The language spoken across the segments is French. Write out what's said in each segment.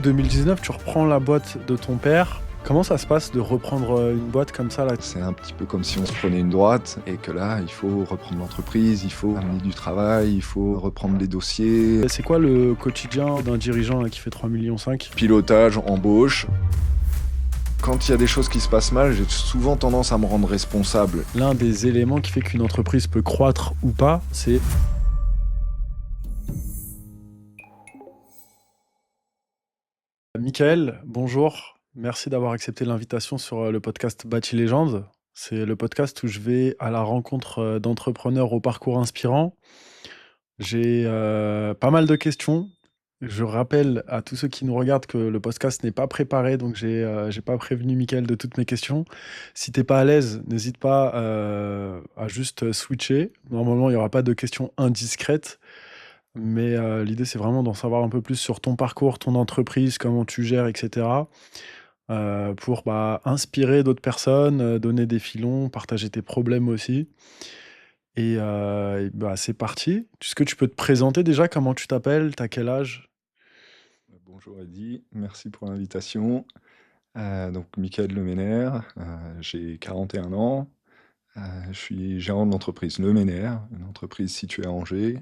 2019, tu reprends la boîte de ton père. Comment ça se passe de reprendre une boîte comme ça là? C'est un petit peu comme si on se prenait une droite et que là, il faut reprendre l'entreprise, il faut amener du travail, il faut reprendre les dossiers. C'est quoi le quotidien d'un dirigeant là, qui fait 3,5 millions? Pilotage, embauche. Quand il y a des choses qui se passent mal, j'ai souvent tendance à me rendre responsable. L'un des éléments qui fait qu'une entreprise peut croître ou pas, c'est... Michael, bonjour. Merci d'avoir accepté l'invitation sur le podcast Bâti Légende. C'est le podcast où je vais à la rencontre d'entrepreneurs au parcours inspirant. J'ai pas mal de questions. Je rappelle à tous ceux qui nous regardent que le podcast n'est pas préparé, donc j'ai pas prévenu Michael de toutes mes questions. Si t'es pas à l'aise, n'hésite pas à juste switcher. Normalement, il n'y aura pas de questions indiscrètes, mais l'idée, c'est vraiment d'en savoir un peu plus sur ton parcours, ton entreprise, comment tu gères, etc. Pour inspirer d'autres personnes, donner des filons, partager tes problèmes aussi. C'est parti. Est-ce que tu peux te présenter déjà? Comment tu t'appelles? T'as quel âge? Bonjour Eddy, merci pour l'invitation. Donc Michael Leménaire, j'ai 41 ans. Je suis gérant de l'entreprise Leménaire, une entreprise située à Angers,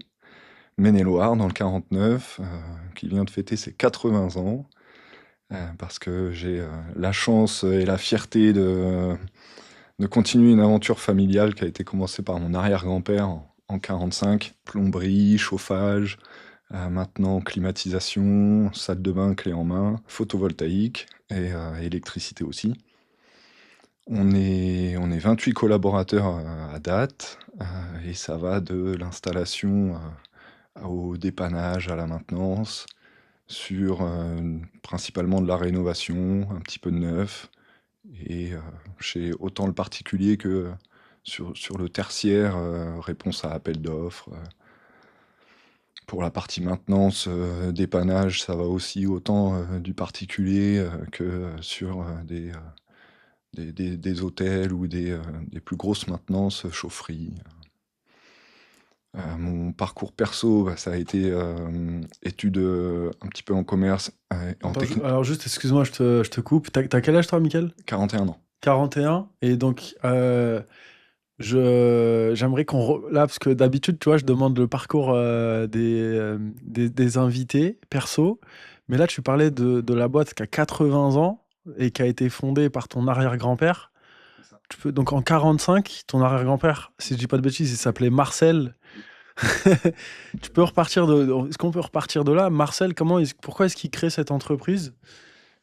Maine-et-Loire, dans le 49, qui vient de fêter ses 80 ans. Parce que j'ai la chance et la fierté de continuer une aventure familiale qui a été commencée par mon arrière-grand-père en 45. Plomberie, chauffage, maintenant climatisation, salle de bain clé en main, photovoltaïque et électricité aussi. On est 28 collaborateurs à date, et ça va de l'installation au dépannage, à la maintenance, sur principalement de la rénovation, un petit peu de neuf, et chez autant le particulier que sur le tertiaire, réponse à appel d'offres. Pour la partie maintenance, dépannage, ça va aussi autant du particulier que sur des hôtels ou des plus grosses maintenances, chaufferie. Mon parcours perso, ça a été études un petit peu en commerce, en Attends, technique. alors juste, excuse-moi, je te coupe. T'as quel âge toi, Michael? 41 ans. 41. Et donc, j'aimerais là, parce que d'habitude, tu vois, je demande le parcours des invités perso. Mais là, tu parlais de la boîte qui a 80 ans et qui a été fondée par ton arrière-grand-père. Donc en 45, ton arrière-grand-père, si je dis pas de bêtises, il s'appelait Marcel. Est-ce qu'on peut repartir de là? Marcel, pourquoi est-ce qu'il crée cette entreprise?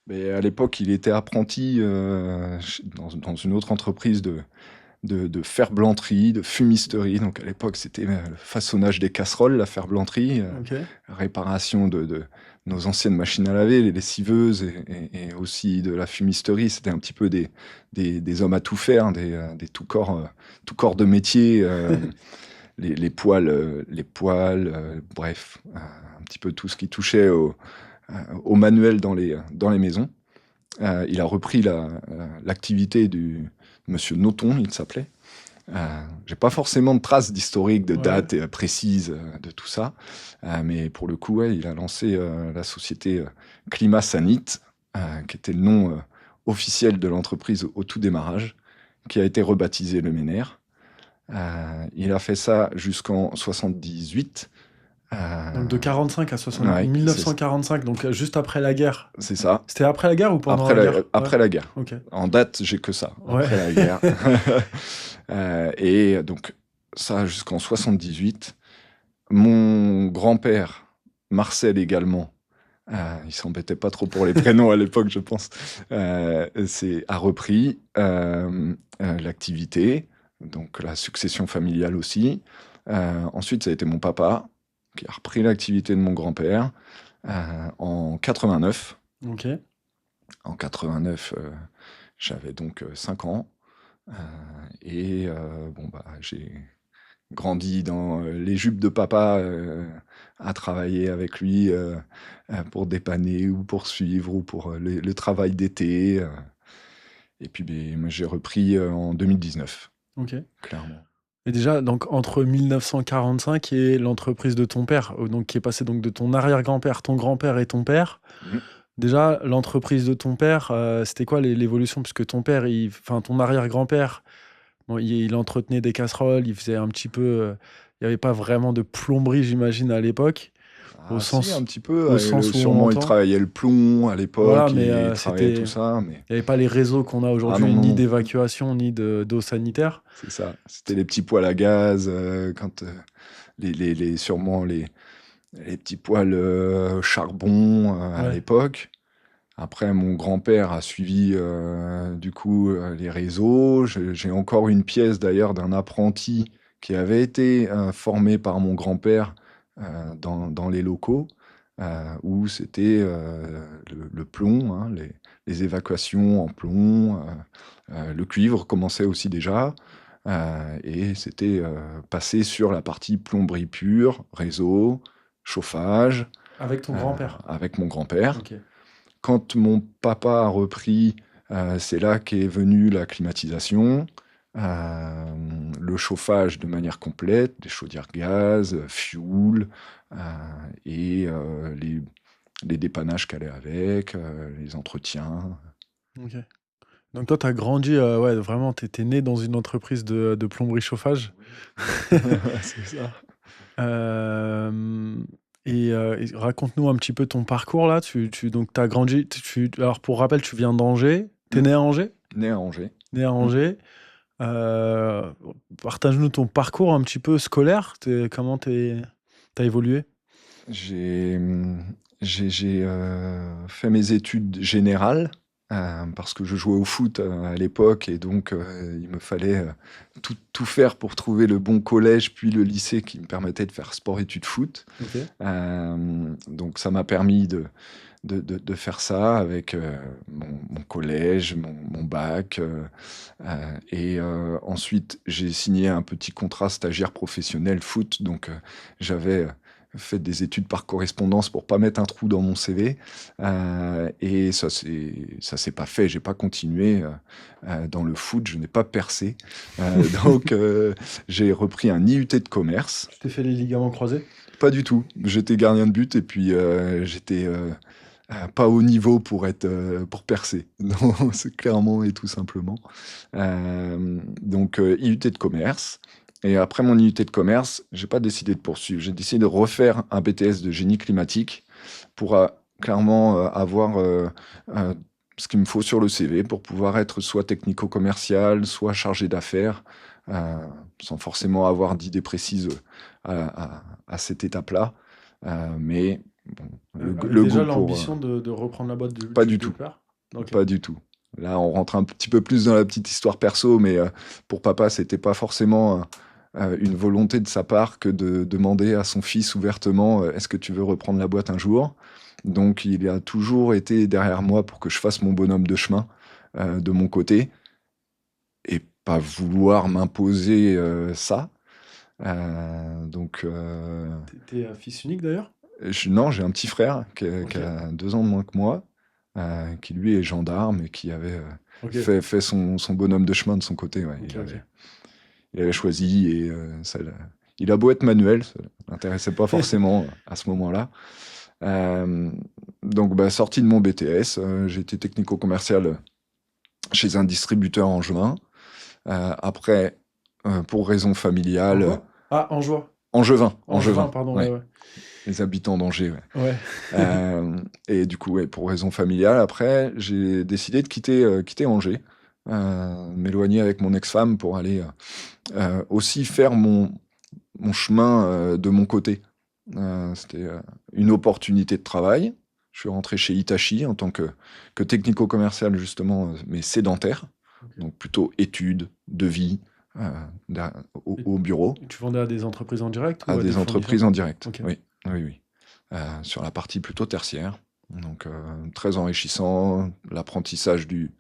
Mais à l'époque, il était apprenti dans une autre entreprise de ferblanterie, de fumisterie. Donc à l'époque, c'était le façonnage des casseroles, la ferblanterie, Ok. réparation de nos anciennes machines à laver, les lessiveuses, et aussi de la fumisterie. C'était un petit peu des hommes à tout faire, des tout corps de métier, les poils, bref, un petit peu tout ce qui touchait au manuel dans les maisons. Il a repris l'activité du monsieur Noton, il s'appelait. J'ai pas forcément de traces d'historique, de dates précises de tout ça, mais pour le coup, il a lancé la société Climat Sanit, qui était le nom officiel de l'entreprise au tout démarrage, qui a été rebaptisé Leménaire. Il a fait ça jusqu'en 78. Donc de 45 à 60... Ouais, 1945, donc juste après la guerre. C'est ça. C'était après la guerre ou pendant la guerre? Après la guerre. Ok. En date, j'ai que ça. Après la guerre. Et donc, ça jusqu'en 78. Mon grand-père, Marcel également, il s'embêtait pas trop pour les prénoms à l'époque, je pense, a repris l'activité, donc la succession familiale aussi. Ensuite, ça a été mon papa qui a repris l'activité de mon grand-père en 89. Ok. En 89, j'avais donc 5 ans. J'ai grandi dans les jupes de papa, à travailler avec lui pour dépanner ou pour suivre ou pour le travail d'été. Et puis moi, j'ai repris en 2019, Ok. clairement. Et déjà, donc entre 1945 et l'entreprise de ton père, donc qui est passé donc de ton arrière-grand-père, ton grand-père et ton père, Déjà, l'entreprise de ton père, c'était quoi l'évolution? Puisque ton père, enfin, ton arrière-grand-père, bon, il entretenait des casseroles, il faisait un petit peu, il y avait pas vraiment de plomberie, j'imagine, à l'époque, au Ah si, un sens petit peu, où on sûrement il l'entend. travaillait le plomb à Voilà, l'époque, mais il travaillait tout c'était ça, mais il y avait pas les réseaux qu'on a ah non, aujourd'hui, non, ni non, d'évacuation, ni d'eau sanitaire. c'est ça. C'était les petits poêles à gaz, quand sûrement les petits poêles charbon à Ouais, l'époque. Après, mon grand-père a suivi du coup les réseaux. J'ai encore une pièce d'ailleurs d'un apprenti qui avait été formé par mon grand-père dans les locaux où c'était le plomb, hein, les évacuations en plomb. Le cuivre commençait aussi déjà. Et c'était passé sur la partie plomberie pure, réseau, chauffage, avec ton grand-père? avec mon grand-père. OK. Quand mon papa a repris, c'est là qu'est venue la climatisation, le chauffage de manière complète, des chaudières gaz, fioul, et les dépannages qu'allaient avec, les entretiens. OK. Donc toi, tu as grandi, ouais, vraiment, tu étais né dans une entreprise de plomberie chauffage? C'est ça. Hem et raconte-nous un petit peu ton parcours là. Tu donc tu as grandi, alors pour rappel, tu viens d'Angers? Tu es Mmh. né à Angers? Né à Angers. Né à Mmh. Angers. Heu, Partage-nous ton parcours un petit peu scolaire. Comment tu as évolué? J'ai, fait mes études générales, parce que je jouais au foot, à l'époque et donc il me fallait, tout faire pour trouver le bon collège, puis le lycée qui me permettait de faire sport études foot. OK. Donc ça m'a permis de faire ça avec, mon collège, mon bac, et ensuite j'ai signé un petit contrat stagiaire professionnel foot, donc j'avais, fait des études par correspondance pour pas mettre un trou dans mon CV, et ça s'est pas fait. J'ai pas continué, dans le foot, je n'ai pas percé, donc j'ai repris un IUT de commerce. Tu t'es fait les ligaments croisés? Pas du tout, j'étais gardien de but et puis, j'étais, pas au niveau pour percer. Non, c'est clairement et tout simplement. Donc IUT de commerce et après mon IUT de commerce, j'ai pas décidé de poursuivre. J'ai décidé de refaire un BTS de génie climatique pour, clairement, avoir, ce qu'il me faut sur le CV pour pouvoir être soit technico-commercial, soit chargé d'affaires, heu, sans forcément avoir d'idées précises, à cette étape-là. Mais bon, Avec le déjà goût pour, l'ambition de reprendre la boîte pas du du de tout, père? OK. pas du tout. Là, on rentre un petit peu plus dans la petite histoire perso, mais pour papa, c'était pas forcément, une volonté de sa part que de demander à son fils ouvertement, «Est-ce que tu veux reprendre la boîte un jour?» Donc il a toujours été derrière moi pour que je fasse mon bonhomme de chemin, de mon côté et pas vouloir m'imposer, ça. Donc Tu es fils unique d'ailleurs? non, j'ai un petit frère qui OK. a 2 ans de moins que moi, qui lui est gendarme et qui avait, OK. fait son bonhomme de chemin de son côté, ouais. OK, OK. Il avait choisi et il a beau être manuel, ça l'intéressait pas forcément à ce moment-là. Donc bah, sortie de mon BTS, j'ai été technico-commercial chez un distributeur angevin. Après, pour raisons En familiales, quoi? Ah, Anjois. Angevin, Angevin, pardon, ouais, ouais, ouais. les habitants d'Angers, ouais. Ouais. Et du coup, ouais, pour raison familiale, après, j'ai décidé de quitter Angers, m'éloigner avec mon ex-femme pour aller, aussi faire mon chemin, de mon côté. C'était, une opportunité de travail. Je suis rentré chez Hitachi en tant que technico-commercial justement, mais sédentaire, OK. donc plutôt études, devis, heu, da Et au bureau. tu vendais à des entreprises en direct ou À à des des entreprises fournisseurs? en direct, OK. oui, oui, oui. Sur la partie plutôt tertiaire, donc très enrichissant, l'apprentissage du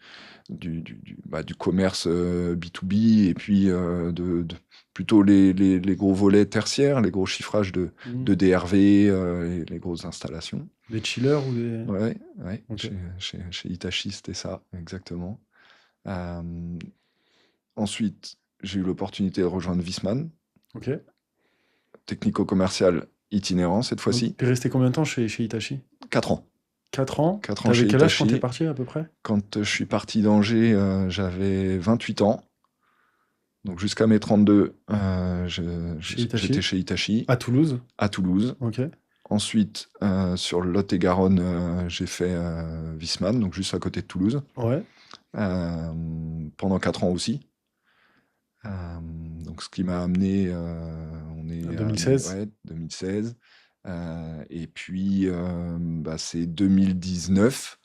commerce, B2B et puis, de plutôt les gros volets tertiaires, les gros chiffrages Mmh. de DRV, et les grosses installations. Des chillers ou des Ouais, ouais, OK. chez Hitachi, c'était ça, exactement. Hem, Ensuite, j'ai eu l'opportunité de rejoindre Viessmann, OK. technico-commercial itinérant cette Donc fois-ci. tu es resté combien de temps chez Hitachi? 4 ans. 4 ans. 4 ans T'avais chez quel âge quand t'es Hitachi. parti à peu près? Quand je suis parti d'Angers, j'avais 28 ans. Donc jusqu'à mes 32, Chez j'étais Hitachi? chez Hitachi, À Toulouse? à Toulouse. Ok. Ensuite, sur le Lot-et-Garonne, j'ai fait Wiesmann, donc juste à côté de Toulouse, Ouais. pendant 4 ans aussi. Euh, donc ce qui m'a amené, on En est à 2016? ouais, 2016. Et puis, c'est 2019,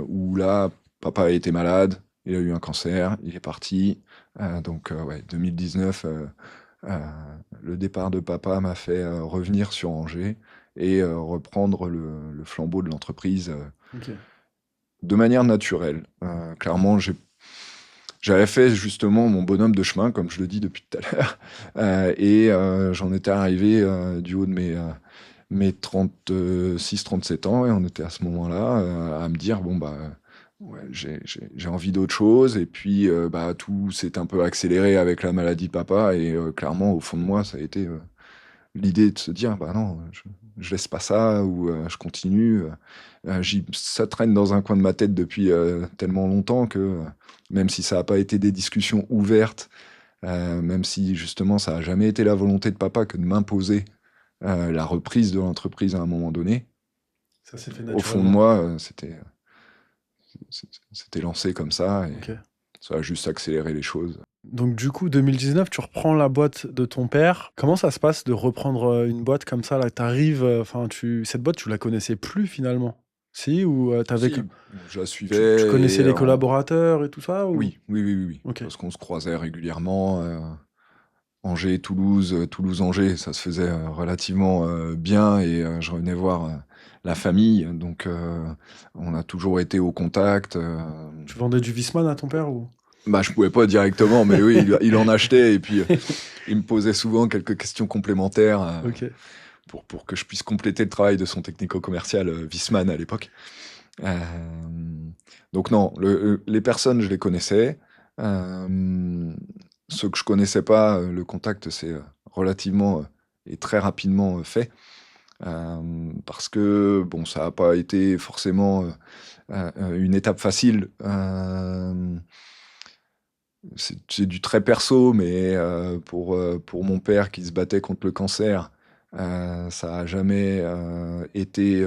où là, papa a été malade, il a eu un cancer, il est parti. Donc, ouais, 2019, euh, le départ de papa m'a fait revenir sur Angers et reprendre le flambeau de l'entreprise Ok. de manière naturelle. Clairement, j'avais fait justement mon bonhomme de chemin, comme je le dis depuis tout à l'heure, et j'en étais arrivé du haut de mes 36-37 ans, et on était à ce moment-là à me dire, bon, bah, ouais, j'ai envie d'autre chose, et puis tout s'est un peu accéléré avec la maladie de papa, et clairement, au fond de moi, ça a été l'idée de se dire, bah non, je laisse pas ça, ou je continue. Ça traîne dans un coin de ma tête depuis tellement longtemps que, même si ça n'a pas été des discussions ouvertes, même si justement ça n'a jamais été la volonté de papa que de m'imposer la reprise de l'entreprise à un moment donné, Ça s'est fait au fond de naturellement. moi, c'était lancé comme ça, et Ok. ça a juste accéléré les choses. Donc du coup, 2019, tu reprends la boîte de ton père. Comment ça se passe de reprendre une boîte comme ça là, t'arrives, enfin cette boîte, tu la connaissais plus finalement? Si ou Si, je la tu suivais, connaissais et les collaborateurs et tout ça ou? oui, oui, oui, oui, oui, Ok. parce qu'on se croisait régulièrement. Angers, Toulouse, Toulouse-Angers, ça se faisait relativement bien, et je revenais voir la famille, donc on a toujours été au contact. Tu vendais du Wiesmann à ton père ou? Bah, je pouvais pas directement, mais oui, il en achetait, et puis il me posait souvent quelques questions complémentaires Ok. pour que je puisse compléter le travail de son technico-commercial Wiesmann à l'époque. Euh, donc non, les personnes, je les connaissais. Ceux que je connaissais pas, le contact s'est relativement et très rapidement fait. Parce que bon, ça n'a pas été forcément une étape facile. C'est du très perso, mais pour mon père qui se battait contre le cancer, ça n'a jamais été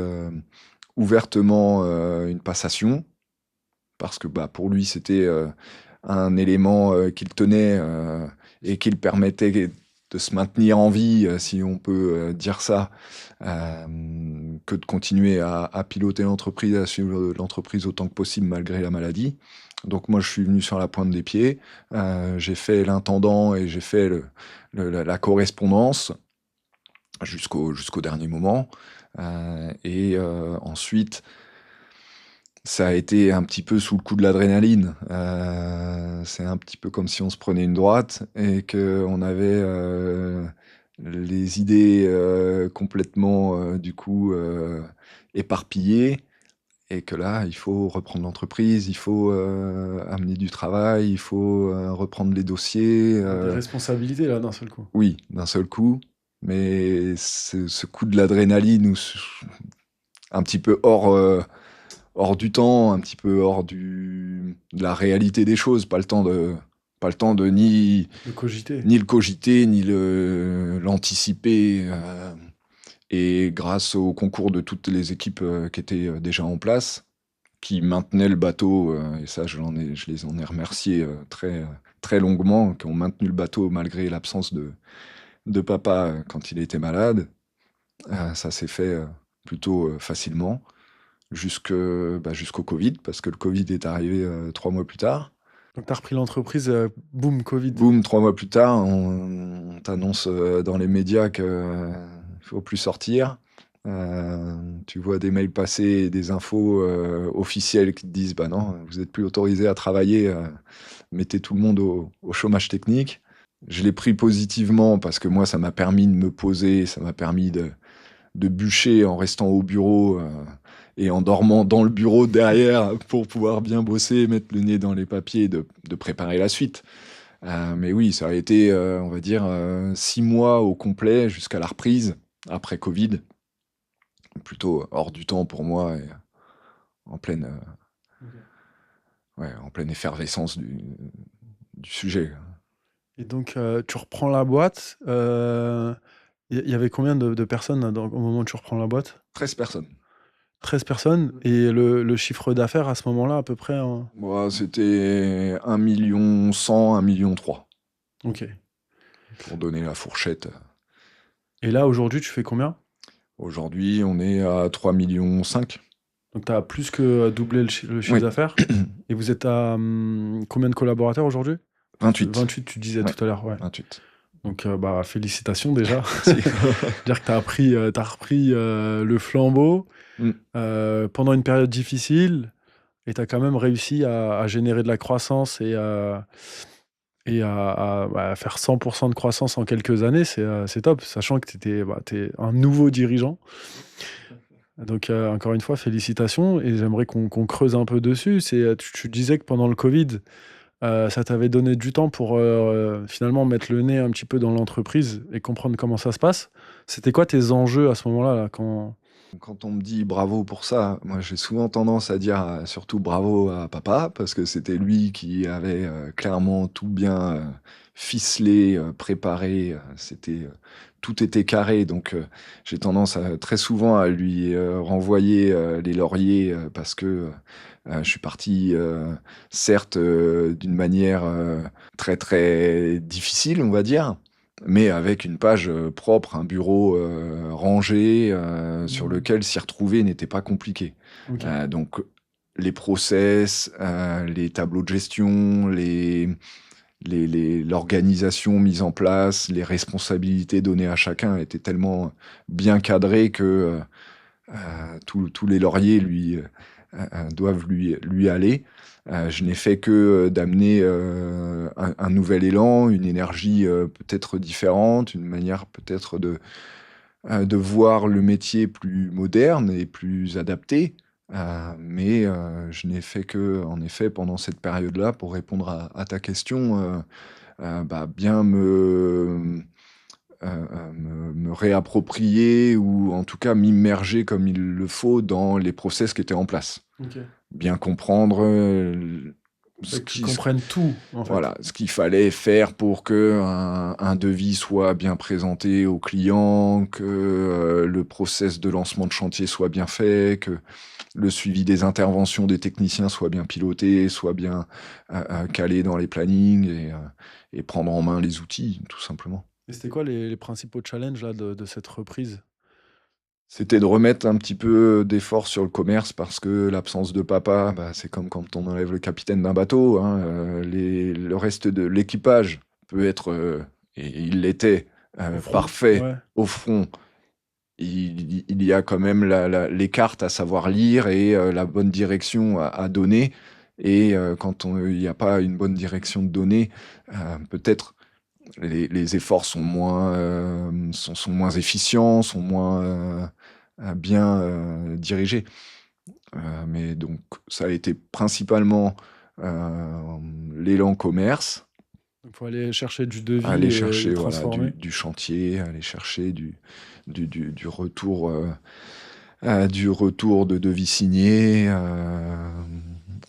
ouvertement une passation, parce que bah, pour lui, c'était un élément qu'il tenait et qui le permettait de se maintenir en vie, si on peut dire ça, que de continuer à piloter l'entreprise, à suivre l'entreprise autant que possible malgré la maladie. Donc moi, je suis venu sur la pointe des pieds, j'ai fait l'intendant et j'ai fait la correspondance jusqu'au dernier moment. Et ensuite, ça a été un petit peu sous le coup de l'adrénaline. C'est un petit peu comme si on se prenait une droite et qu'on avait les idées complètement, du coup, éparpillées, et que là, il faut reprendre l'entreprise, il faut amener du travail, il faut reprendre les dossiers. Des responsabilités là d'un seul coup. Oui, d'un seul coup. Mais ce coup de l'adrénaline, un petit peu hors du temps, un petit peu hors de la réalité des choses, pas le temps de De cogiter. ni le cogiter, ni l'anticiper. Et grâce au concours de toutes les équipes qui étaient déjà en place, qui maintenaient le bateau, et ça, je les en ai remerciés très, très longuement, qui ont maintenu le bateau malgré l'absence de papa quand il était malade. Ça s'est fait plutôt facilement jusqu'au Covid, parce que le Covid est arrivé 3 mois plus tard. Donc t'as repris l'entreprise, boum, Covid. Boum, 3 mois plus tard, on t'annonce dans les médias qu'il ne faut plus sortir. Tu vois des mails passer et des infos officielles qui te disent, bah non, vous n'êtes plus autorisé à travailler, mettez tout le monde au chômage technique. Je l'ai pris positivement parce que moi, ça m'a permis de me poser, ça m'a permis de bûcher en restant au bureau et en dormant dans le bureau derrière pour pouvoir bien bosser, mettre le nez dans les papiers, de préparer la suite. Mais oui, ça a été, on va dire, 6 mois au complet jusqu'à la reprise après Covid, plutôt hors du temps pour moi et en pleine, OK. ouais, en pleine effervescence du sujet. Et donc, tu reprends la boîte, il y avait combien de personnes là, au moment où tu reprends la boîte? 13 personnes. 13 personnes et le chiffre d'affaires à ce moment-là à peu près en Moi, c'était 1 100 000, 1 3 000 000, OK. pour donner la fourchette. Et là aujourd'hui tu fais combien? Aujourd'hui, on est à 3 5 millions. Donc tu as plus que, doublé le chiffre Oui, d'affaires et vous êtes à, combien de collaborateurs aujourd'hui? 28. 28 tu disais Ouais, tout à l'heure, ouais. 28. Donc, bah, félicitations déjà. Merci. Dire que tu repris, le flambeau, Mmh. pendant une période difficile et tu as quand même réussi à générer de la croissance et à faire 100 de croissance en quelques années, c'est top, sachant que tu es un nouveau dirigeant. Donc, encore une fois, félicitations et j'aimerais qu'on creuse un peu dessus. Tu disais que pendant le covid, ça t'avait donné du temps pour, finalement mettre le nez un petit peu dans l'entreprise et comprendre comment ça se passe. C'était quoi tes enjeux à ce moment-là, là, quand Quand on me dit bravo pour ça, moi j'ai souvent tendance à dire, surtout bravo à papa, parce que c'était lui qui avait, clairement tout bien, ficelé, préparé, tout était carré donc j'ai tendance à très souvent à lui, renvoyer, les lauriers, parce que, je suis parti, certes, d'une manière, très, très difficile, on va dire, mais avec une page, propre, un bureau, rangé, sur Mmh. lequel s'y retrouver n'était pas compliqué. OK. Donc les process, les tableaux de gestion, l'organisation mise en place, les responsabilités données à chacun étaient tellement bien cadrées que, tous les lauriers doivent lui aller. Je n'ai fait que, d'amener, un nouvel élan, une énergie, peut-être différente, une manière peut-être de voir le métier plus moderne et plus adapté. Mais, je n'ai fait que, en effet, pendant cette période-là, pour répondre à ta question, bah, bien me réapproprier ou en tout cas m'immerger comme il le faut dans les process qui étaient en place. OK. Bien comprendre, ce Fallait que tu qui ce comprennes tout, en fait. voilà, ce qu'il fallait faire pour qu'un devis soit bien présenté au client, que, le process de lancement de chantier soit bien fait, que le suivi des interventions des techniciens soit bien piloté, soit bien, calé dans les plannings et prendre en main les outils, tout simplement. Et c'était quoi les principaux challenges là de cette reprise? C'était de remettre un petit peu d'effort sur le commerce parce que l'absence de papa, bah, c'est comme quand on enlève le capitaine d'un bateau, hein, le reste de l'équipage peut être, et il l'était, Au front? parfait Ouais. au front. Il y a quand même les cartes à savoir lire et la bonne direction à donner et quand il y a pas une bonne direction de donner, peut-être les efforts sont moins, sont moins efficients, sont moins, bien, dirigés. Mais donc ça a été principalement, l'élan commerce, Il faut aller chercher du devis aller et le chercher, voilà, transformer. du chantier, aller chercher du retour, du retour de devis signés.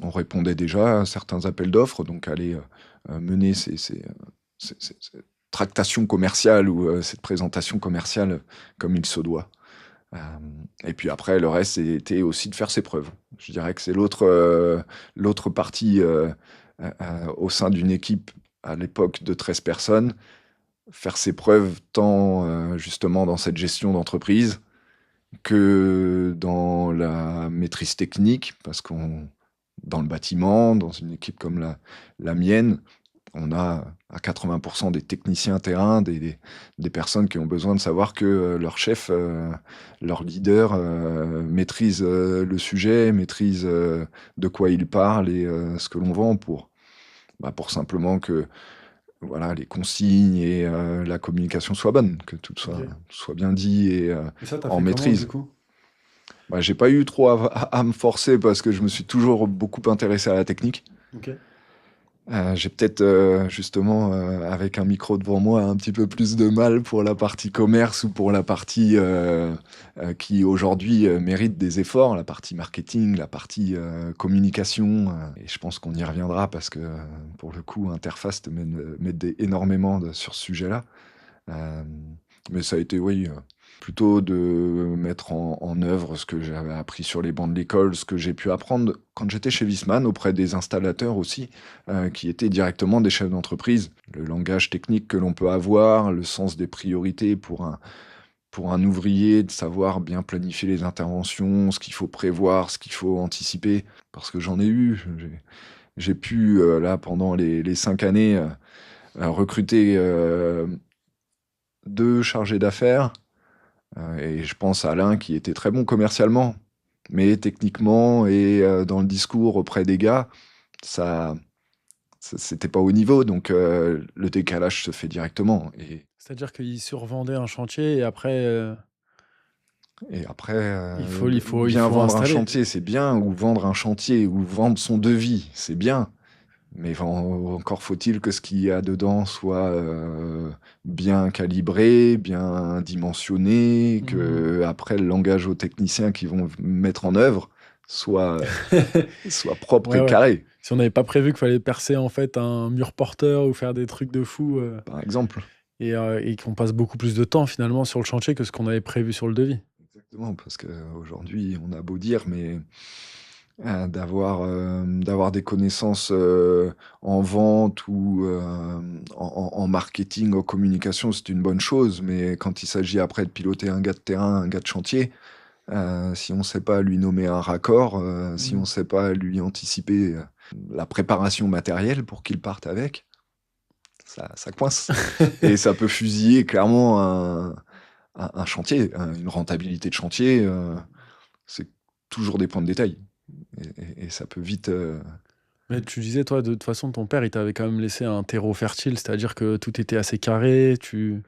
On répondait déjà à certains appels d'offres, donc aller, mener ces tractations commerciales ou, cette présentation commerciale comme il se doit. Et puis après le reste, c'était aussi de faire ses preuves. Je dirais que c'est l'autre partie, au sein d'une équipe à l'époque de 13 personnes, faire ses preuves tant, justement dans cette gestion d'entreprise que dans la maîtrise technique parce qu'on dans le bâtiment, dans une équipe comme la mienne, on a à 80 des techniciens terrain, des personnes qui ont besoin de savoir que, leur chef, leur leader, maîtrise, le sujet, maîtrise, de quoi il parle et ce que l'on vend pour simplement que, voilà, les consignes et la communication soient bonnes, que tout soit OK. soit bien dit et Et ça, tu as en fait comment du maîtrise. coup? Bah, j'ai pas eu trop à me forcer parce que je me suis toujours beaucoup intéressé à la technique. OK. J'ai peut-être, justement, avec un micro devant moi, un petit peu plus de mal pour la partie commerce ou pour la partie, qui aujourd'hui, mérite des efforts, la partie marketing, la partie, communication, et je pense qu'on y reviendra parce que, pour le coup, Interface m'aide énormément sur ce sujet-là. Hem, mais ça a été, oui, plutôt de mettre en œuvre ce que j'avais appris sur les bancs de l'école, ce que j'ai pu apprendre quand j'étais chez Viessmann auprès des installateurs aussi, qui étaient directement des chefs d'entreprise. Le langage technique que l'on peut avoir, le sens des priorités pour un ouvrier, de savoir bien planifier les interventions, ce qu'il faut prévoir, ce qu'il faut anticiper. Parce que j'en ai eu, j'ai pu, là, pendant les 5 années, recruter, 2 chargés d'affaires. Et je pense à l'un qui était très bon commercialement, mais techniquement et dans le discours auprès des gars, ça c'était pas au niveau, donc le décalage se fait directement C'est-à-dire qu'il survendait un chantier et après, et après, il bien faut vendre un installer. chantier, c'est bien, ou vendre un chantier ou vendre son devis, c'est bien. Mais encore faut-il que ce qu'il y a dedans soit, bien calibré, bien dimensionné, Mmh. que après le langage aux techniciens qui vont mettre en œuvre soit propre Ouais, et ouais. carré, Si on n'avait pas prévu qu'il fallait percer, en fait, un mur porteur ou faire des trucs de fou, par exemple. et qu'on passe beaucoup plus de temps, finalement, sur le chantier que ce qu'on avait prévu sur le devis. Exactement, parce qu'aujourd'hui, on a beau dire, mais d'avoir des connaissances, en vente ou, en marketing, en communication, c'est une bonne chose, mais quand il s'agit après de piloter un gars de terrain, un gars de chantier, si on ne sait pas lui nommer un raccord, si on Mmh. ne sait pas lui anticiper, la préparation matérielle pour qu'il parte avec, ça coince et ça peut fusiller clairement un chantier, une rentabilité de chantier, c'est toujours des points de détail et ça peut vite, Mais tu disais, toi, de toute façon, ton père, il t'avait quand même laissé un terreau fertile, c'est-à-dire que tout était assez carré, tu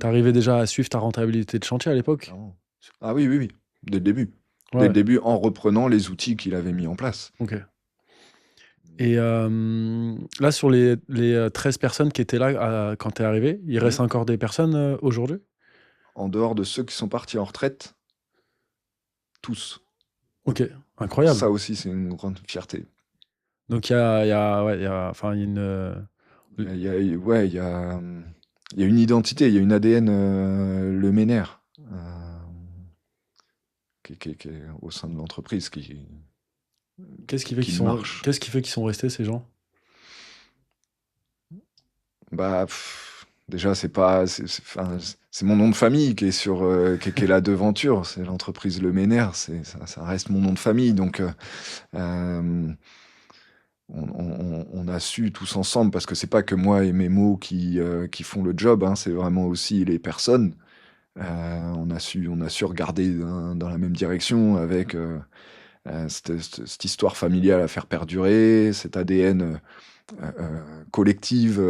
arrivais déjà à suivre ta rentabilité de chantier à l'époque? clairement. Ah oui, oui, oui, dès le début. Ouais, Dès le ouais, début, en reprenant les outils qu'il avait mis en place. OK. Et là, sur les 13 personnes qui étaient là, quand tu es arrivé, il Mmh. reste encore des personnes, aujourd'hui? En dehors de ceux qui sont partis en retraite, tous. OK, incroyable. Ça aussi, c'est une grande fierté. Donc ouais, enfin, il y a une, l Ouais, il y a une identité, il y a une ADN, Leménaire, qui est au sein de l'entreprise, qui marche. qu'est-ce qui fait qu'ils sont restés, ces gens? Bah, déjà, c'est pas enfin, c'est mon nom de famille qui est sur, qui est la devanture. C'est l'entreprise Leménaire, ça reste mon nom de famille, donc hem, on a su tous ensemble parce que c'est pas que moi et mes mots qui font le job, hein, c'est vraiment aussi les personnes. Heu, on a su regarder dans la même direction avec, cette histoire familiale à faire perdurer, cet ADN, collective,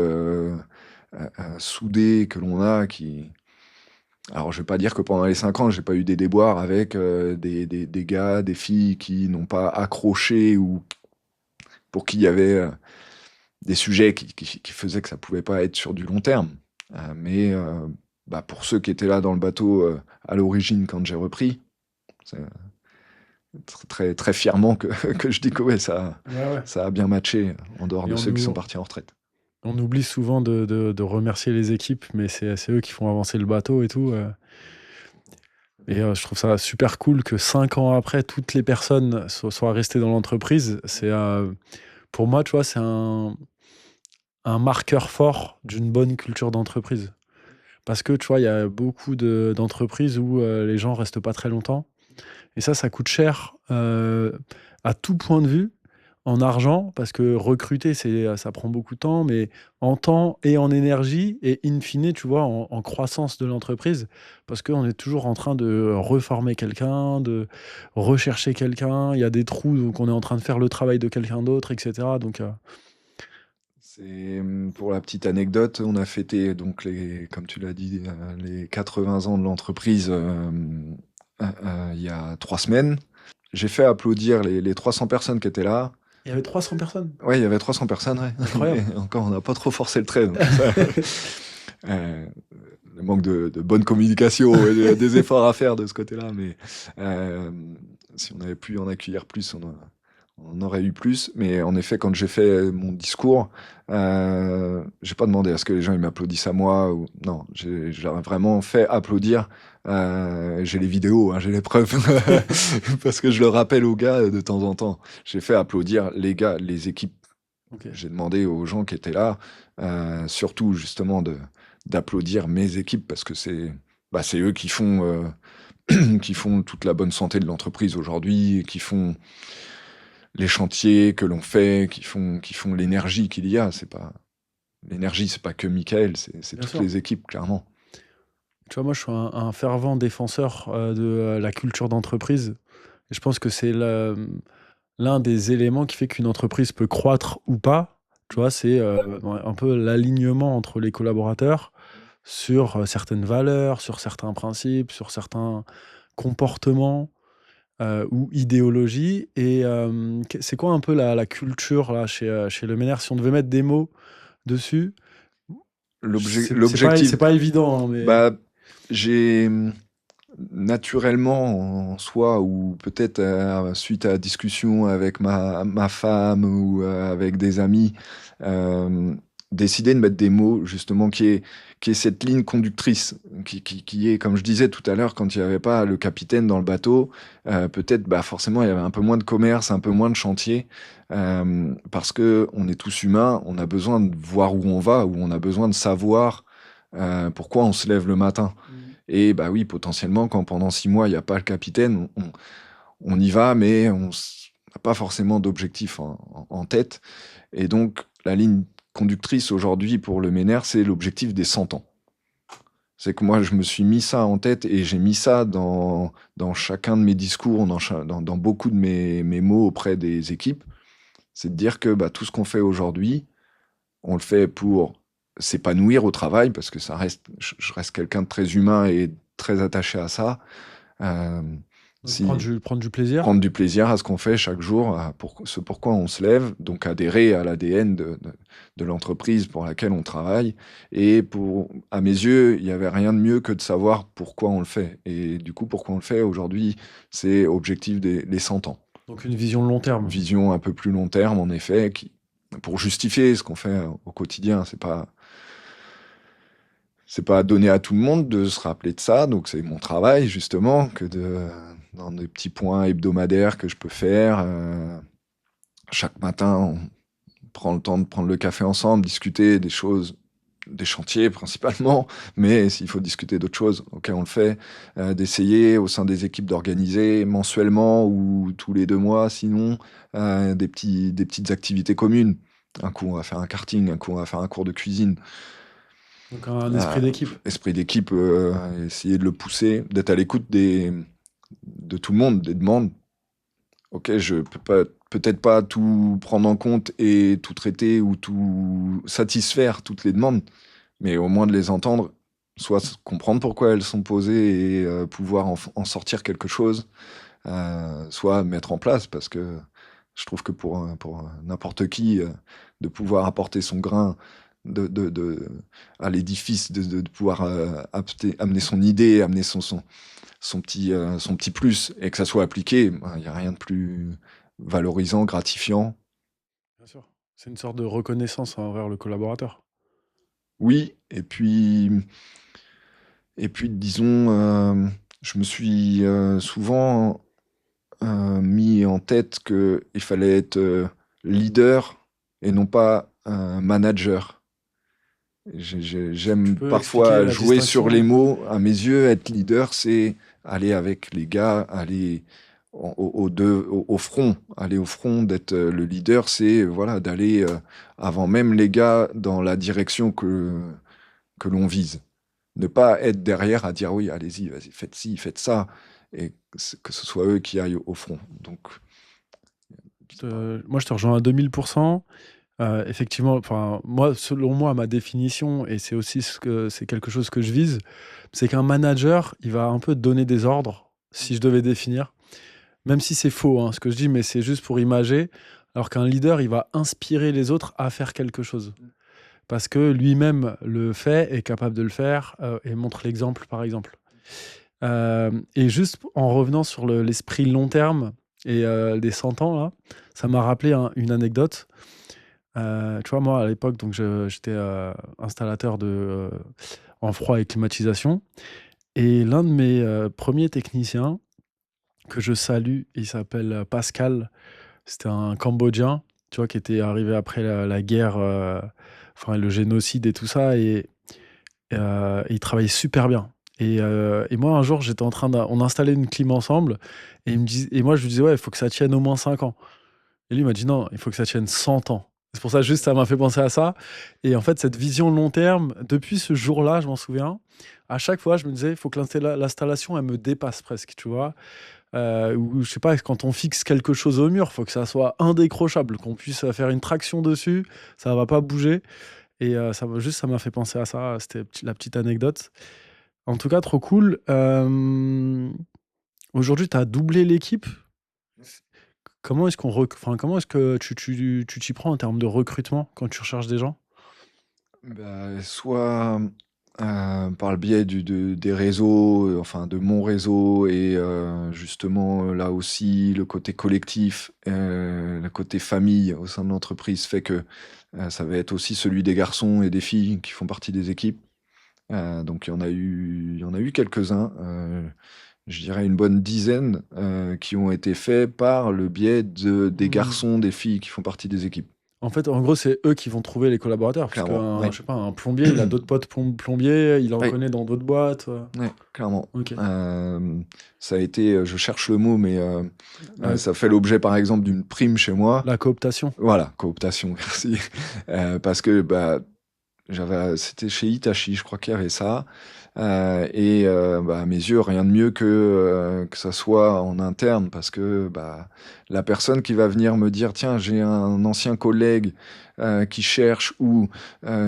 soudée que l'on a qui alors je vais pas dire que pendant les 5 ans, j'ai pas eu des déboires avec, des gars, des filles qui n'ont pas accroché ou pour qui il y avait, des sujets qui faisaient que ça pouvait pas être sur du long terme. Mais bah, pour ceux qui étaient là dans le bateau, à l'origine quand j'ai repris, c'est très, très fièrement que que je dis que ouais, Ouais, ouais. ça a bien matché, en dehors Et de on ceux qui sont nous partis en retraite. on oublie souvent de remercier les équipes, mais c'est eux qui font avancer le bateau et tout, et je trouve ça super cool que 5 ans après, toutes les personnes soient restées dans l'entreprise. Pour moi, tu vois, c'est un marqueur fort d'une bonne culture d'entreprise. Parce que, tu vois, il y a beaucoup d'entreprises où, les gens restent pas très longtemps et ça coûte cher, à tout point de vue. En argent, parce que recruter, ça prend beaucoup de temps, mais en temps et en énergie et in fine, tu vois, en croissance de l'entreprise, parce qu'on est toujours en train de reformer quelqu'un, de rechercher quelqu'un. Il y a des trous, donc on est en train de faire le travail de quelqu'un d'autre, et cetera, donc Pour la petite anecdote, on a fêté donc comme tu l'as dit, les 80 ans de l'entreprise, il y a 3 semaines. J'ai fait applaudir les 300 personnes qui étaient là. Il y avait 300 personnes. Ouais, il y avait 300 personnes, ouais. Incroyable. Et encore, on n'a pas trop forcé le trait. Donc ça, euh, le manque de bonne communication et des efforts à faire de ce côté-là. Mais si on avait pu en accueillir plus, on aurait eu plus. Mais en effet, quand j'ai fait mon discours, j'ai pas demandé à ce que les gens ils m'applaudissent à moi. Non, je leur ai vraiment fait applaudir. J'ai les vidéos, hein, j'ai les preuves. Parce que je le rappelle aux gars de temps en temps. J'ai fait applaudir les gars, les équipes. Ok. J'ai demandé aux gens qui étaient là, surtout justement d'applaudir mes équipes parce que c'est eux qui font toute la bonne santé de l'entreprise aujourd'hui, qui font les chantiers que l'on fait, qui font l'énergie qu'il y a. L'énergie, c'est pas que Michael, c'est Bien toutes sûr. les équipes, clairement. Tu vois, moi, je suis un fervent défenseur de la culture d'entreprise. Et je pense que c'est l'un des éléments qui fait qu'une entreprise peut croître ou pas. Tu vois, c'est un peu l'alignement entre les collaborateurs sur certaines valeurs, sur certains principes, sur certains comportements ou idéologies. Et c'est quoi un peu la culture là, chez Le Ménère? Si on devait mettre des mots dessus, L'objectif, c'est pas évident, hein, mais... bah, j'ai naturellement en soi, ou peut-être suite à discussion avec ma femme ou avec des amis, euh, décidé de mettre des mots justement qui est cette ligne conductrice, qui est, comme je disais tout à l'heure, quand il n'y avait pas le capitaine dans le bateau, peut-être bah, forcément il y avait un peu moins de commerce, un peu moins de chantier, parce que on est tous humains, on a besoin de voir où on va, où on a besoin de savoir pourquoi on se lève le matin. Mm. Et bah oui, potentiellement, quand pendant 6 mois, il n'y a pas le capitaine, on y va, mais on n'a pas forcément d'objectif en tête. Et donc, la ligne conductrice aujourd'hui pour le MENER, c'est l'objectif des 100 ans. C'est que moi, je me suis mis ça en tête et j'ai mis ça dans chacun de mes discours, dans beaucoup de mes mots auprès des équipes. C'est de dire que bah, tout ce qu'on fait aujourd'hui, on le fait pour s'épanouir au travail, parce que je reste quelqu'un de très humain et très attaché à ça. Euh, Donc, si, prendre du plaisir. Prendre du plaisir à ce qu'on fait chaque jour, ce pourquoi on se lève, donc adhérer à l'ADN de l'entreprise pour laquelle on travaille. Et à mes yeux, il n'y avait rien de mieux que de savoir pourquoi on le fait. Et du coup, pourquoi on le fait aujourd'hui, c'est objectif les 100 ans. Donc une vision long terme. Vision un peu plus long terme, en effet, pour justifier ce qu'on fait au quotidien. C'est pas donné à tout le monde de se rappeler de ça, donc c'est mon travail justement dans des petits points hebdomadaires que je peux faire. Chaque matin, on prend le temps de prendre le café ensemble, discuter des choses, des chantiers principalement, mais s'il faut discuter d'autres choses, ok, on le fait. D'essayer au sein des équipes d'organiser mensuellement ou tous les 2 mois, sinon, des petites activités communes. Un coup, on va faire un karting, un coup, on va faire un cours de cuisine. Donc un esprit d'équipe. Esprit d'équipe, essayer de le pousser, d'être à l'écoute de tout le monde, des demandes. Ok, je peux peut-être pas tout prendre en compte et tout traiter ou tout satisfaire toutes les demandes, mais au moins de les entendre, soit comprendre pourquoi elles sont posées et pouvoir en sortir quelque chose, soit mettre en place, parce que je trouve que pour n'importe qui, de pouvoir apporter son grain à l'édifice, de pouvoir amener son idée, amener son petit plus, et que ça soit appliqué, il n'y a rien de plus valorisant, gratifiant. Bien sûr. C'est une sorte de reconnaissance envers le collaborateur. Oui, et puis disons, je me suis souvent mis en tête qu'il fallait être leader et non pas manager. Tu J'aime peux expliquer parfois la jouer sur les distinction? mots. À mes yeux, être leader, c'est aller avec les gars, aller au front. Aller au front, d'être le leader, c'est voilà, d'aller avant même les gars dans la direction que l'on vise. Ne pas être derrière à dire oui, allez-y, vas-y, faites ci, faites ça, et que ce soit eux qui aillent au front. Donc, c'est pas... Moi, je te rejoins à 2000%. Effectivement, enfin, moi, selon moi, ma définition, et c'est aussi c'est quelque chose que je vise, c'est qu'un manager, il va un peu donner des ordres, si je devais définir. Même si c'est faux, hein, ce que je dis, mais c'est juste pour imager. Alors qu'un leader, il va inspirer les autres à faire quelque chose. Parce que lui-même le fait, est capable de le faire et montre l'exemple, par exemple. Et juste en revenant sur l'esprit long terme et des 100 ans, là, ça m'a rappelé une anecdote. Tu vois, moi, à l'époque, donc j'étais installateur en froid et climatisation. Et l'un de mes premiers techniciens, que je salue, il s'appelle Pascal. C'était un Cambodgien, tu vois, qui était arrivé après la guerre, enfin le génocide et tout ça, et il travaillait super bien. Et moi, un jour, j'étais en train on installait une clim ensemble, et moi, je lui disais, ouais, il faut que ça tienne au moins 5 ans. Et lui il m'a dit, non, il faut que ça tienne 100 ans. C'est pour ça, juste, ça m'a fait penser à ça. Et en fait, cette vision long terme, depuis ce jour-là, je m'en souviens, à chaque fois, je me disais, il faut que l'installation, elle me dépasse presque, tu vois. Ou je sais pas, quand on fixe quelque chose au mur, faut que ça soit indécrochable, qu'on puisse faire une traction dessus, ça va pas bouger. Et ça m'a fait penser à ça, c'était la petite anecdote. En tout cas, trop cool. Aujourd'hui, tu as doublé l'équipe. Comment est-ce enfin, comment est-ce que tu t'y prends en termes de recrutement quand tu recherches des gens? Bah, soit, par le biais des réseaux, enfin de mon réseau et justement, là aussi le côté collectif, le côté famille au sein de l'entreprise fait que, ça va être aussi celui des garçons et des filles qui font partie des équipes. Donc il y en a eu quelques-uns, je dirais une bonne dizaine, qui ont été faits par le biais des Mmh. garçons, des filles qui font partie des équipes. En fait, en gros, c'est eux qui vont trouver les collaborateurs, parce Clairement, qu'un, ouais. je sais pas, un plombier, il a d'autres potes plombiers, il en Oui. connaît dans d'autres boîtes. Ouais, clairement. OK. Ça a été, je cherche le mot, mais Heu, ça fait l'objet, par exemple, d'une prime chez moi. la cooptation. Voilà, cooptation, merci. Parce que, bah, c'était chez Hitachi, je crois qu'il y avait ça. Et bah, à mes yeux, rien de mieux que ça soit en interne parce que, bah, la personne qui va venir me dire: «Tiens, j'ai un ancien collègue, qui cherche» ou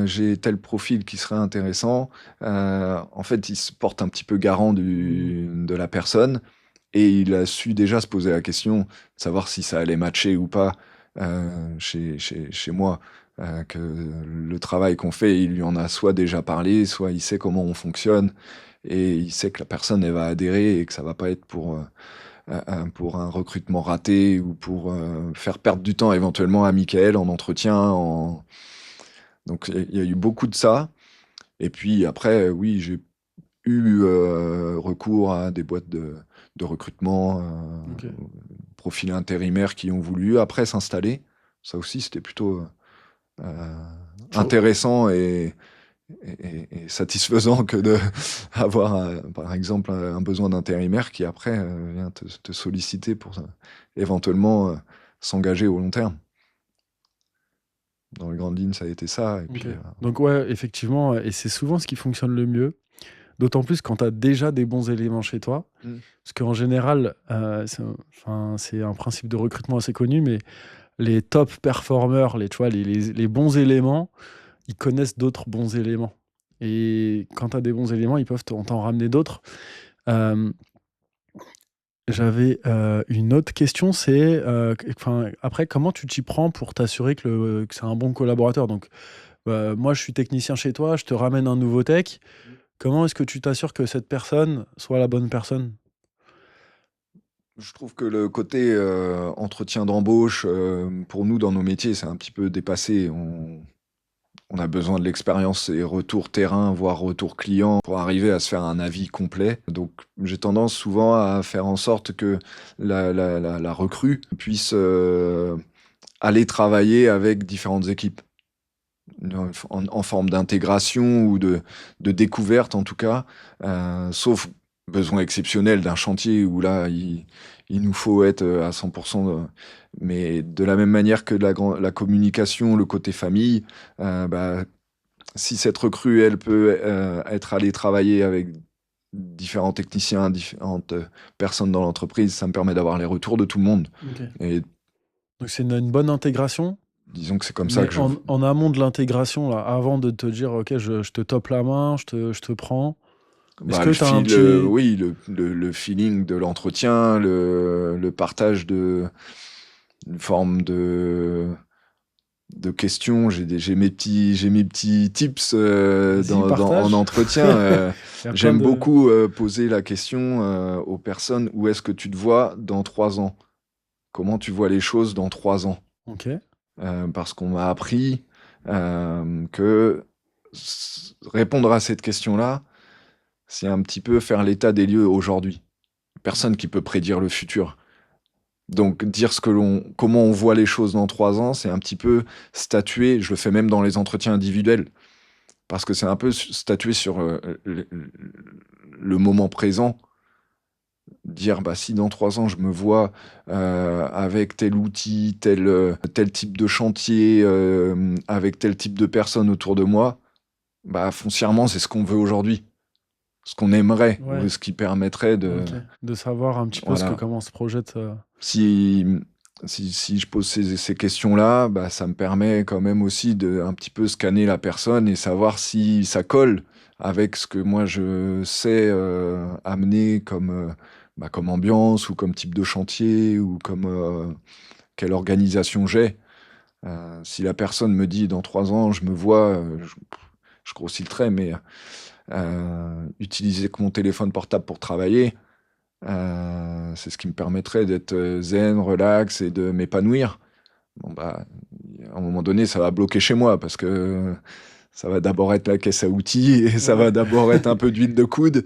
«J'ai tel profil qui serait intéressant», en fait, il se porte un petit peu garant Mmh. de la personne et il a su déjà se poser la question de savoir si ça allait matcher ou pas, chez moi. Que le travail qu'on fait, il lui en a soit déjà parlé, soit il sait comment on fonctionne et il sait que la personne, elle va adhérer et que ça va pas être pour un recrutement raté ou pour, faire perdre du temps éventuellement à Michael en entretien, donc il y a eu beaucoup de ça et puis après, oui, j'ai eu, recours à des boîtes de recrutement, OK. profils intérimaires qui ont voulu après s'installer. Ça aussi, c'était plutôt, heu, Tu intéressant et satisfaisant que de avoir, par exemple, un besoin d'intérimaire qui après, vient te solliciter pour, éventuellement, s'engager au long terme. Dans les grandes lignes, ça a été ça et OK. puis, Donc ouais, effectivement, et c'est souvent ce qui fonctionne le mieux, d'autant plus quand tu as déjà des bons éléments chez toi. mmh, Parce qu'en général, c'est un principe de recrutement assez connu, mais les top performers, tu vois, les bons éléments, ils connaissent d'autres bons éléments. Et quand tu as des bons éléments, ils peuvent t'en ramener d'autres. Hem, J'avais une autre question, c'est, enfin, après, comment tu t'y prends pour t'assurer que c'est un bon collaborateur? Donc, moi, je suis technicien chez toi, je te ramène un nouveau tech. mmh. Comment est-ce que tu t'assures que cette personne soit la bonne personne? Je trouve que le côté, entretien d'embauche, pour nous, dans nos métiers, c'est un petit peu dépassé. On a besoin de l'expérience et retour terrain, voire retour client pour arriver à se faire un avis complet. Donc j'ai tendance souvent à faire en sorte que la recrue puisse, aller travailler avec différentes équipes. En forme d'intégration ou de découverte en tout cas, sauf besoin exceptionnel d'un chantier où là, il nous faut être, à 100 mais de la même manière que la communication, le côté famille, bah, si cette recrue, elle peut, être allée travailler avec différents techniciens, différentes, personnes dans l'entreprise, ça me permet d'avoir les retours de tout le monde OK. et Donc c'est une bonne intégration, disons que c'est comme ça mais que je en amont de l'intégration, là, avant de te dire: «OK, je te tope la main, je te prends». Est-ce bah, que tu as un petit oui, le feeling de l'entretien, le partage une forme de questions. J'ai mes petits tips Vas-y, en partage. entretien. Il y a plein J'aime de... beaucoup poser la question aux personnes, où est-ce que tu te vois dans 3 ans? Comment tu vois les choses dans 3 ans? Ok. Parce qu'on m'a appris que répondre à cette question-là, c'est un petit peu faire l'état des lieux aujourd'hui. Personne qui peut prédire le futur. Donc dire comment on voit les choses dans 3 ans, c'est un petit peu statuer. Je le fais même dans les entretiens individuels, parce que c'est un peu statuer sur le moment présent. Dire, bah, si dans 3 ans je me vois avec tel outil, tel type de chantier, avec tel type de personnes autour de moi, bah, foncièrement, c'est ce qu'on veut aujourd'hui, ce qu'on aimerait, ou Ouais, ce qui permettrait de... ok. De savoir un petit peu Voilà. comment on se projette. Si, si je pose ces questions-là, bah, ça me permet quand même aussi de un petit peu scanner la personne et savoir si ça colle avec ce que moi je sais amener comme ambiance, ou comme type de chantier, ou comme quelle organisation j'ai. Si la personne me dit dans 3 ans, je me vois, je grossis le trait, mais utiliser que mon téléphone portable pour travailler, c'est ce qui me permettrait d'être zen, relax et de m'épanouir. Bon, bah, à un moment donné, ça va bloquer chez moi, parce que ça va d'abord être la caisse à outils, et ça va Ouais, d'abord être un peu d'huile de coude,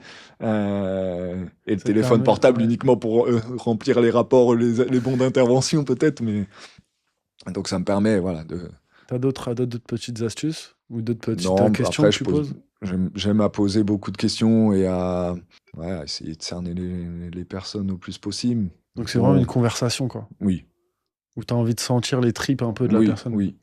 et le ça te téléphone permet. portable Ouais. uniquement pour remplir les rapports, les bons d'intervention peut-être, mais donc ça me permet, voilà, de... T'as d'autres petites astuces ou d'autres petites Non, questions après, que tu poses? j'aime à poser beaucoup de questions, et à, ouais, à essayer de cerner les personnes au plus possible. Donc c'est vraiment une Bon, conversation, quoi. oui, Où t'as envie de sentir les tripes un peu de la oui, personne. oui.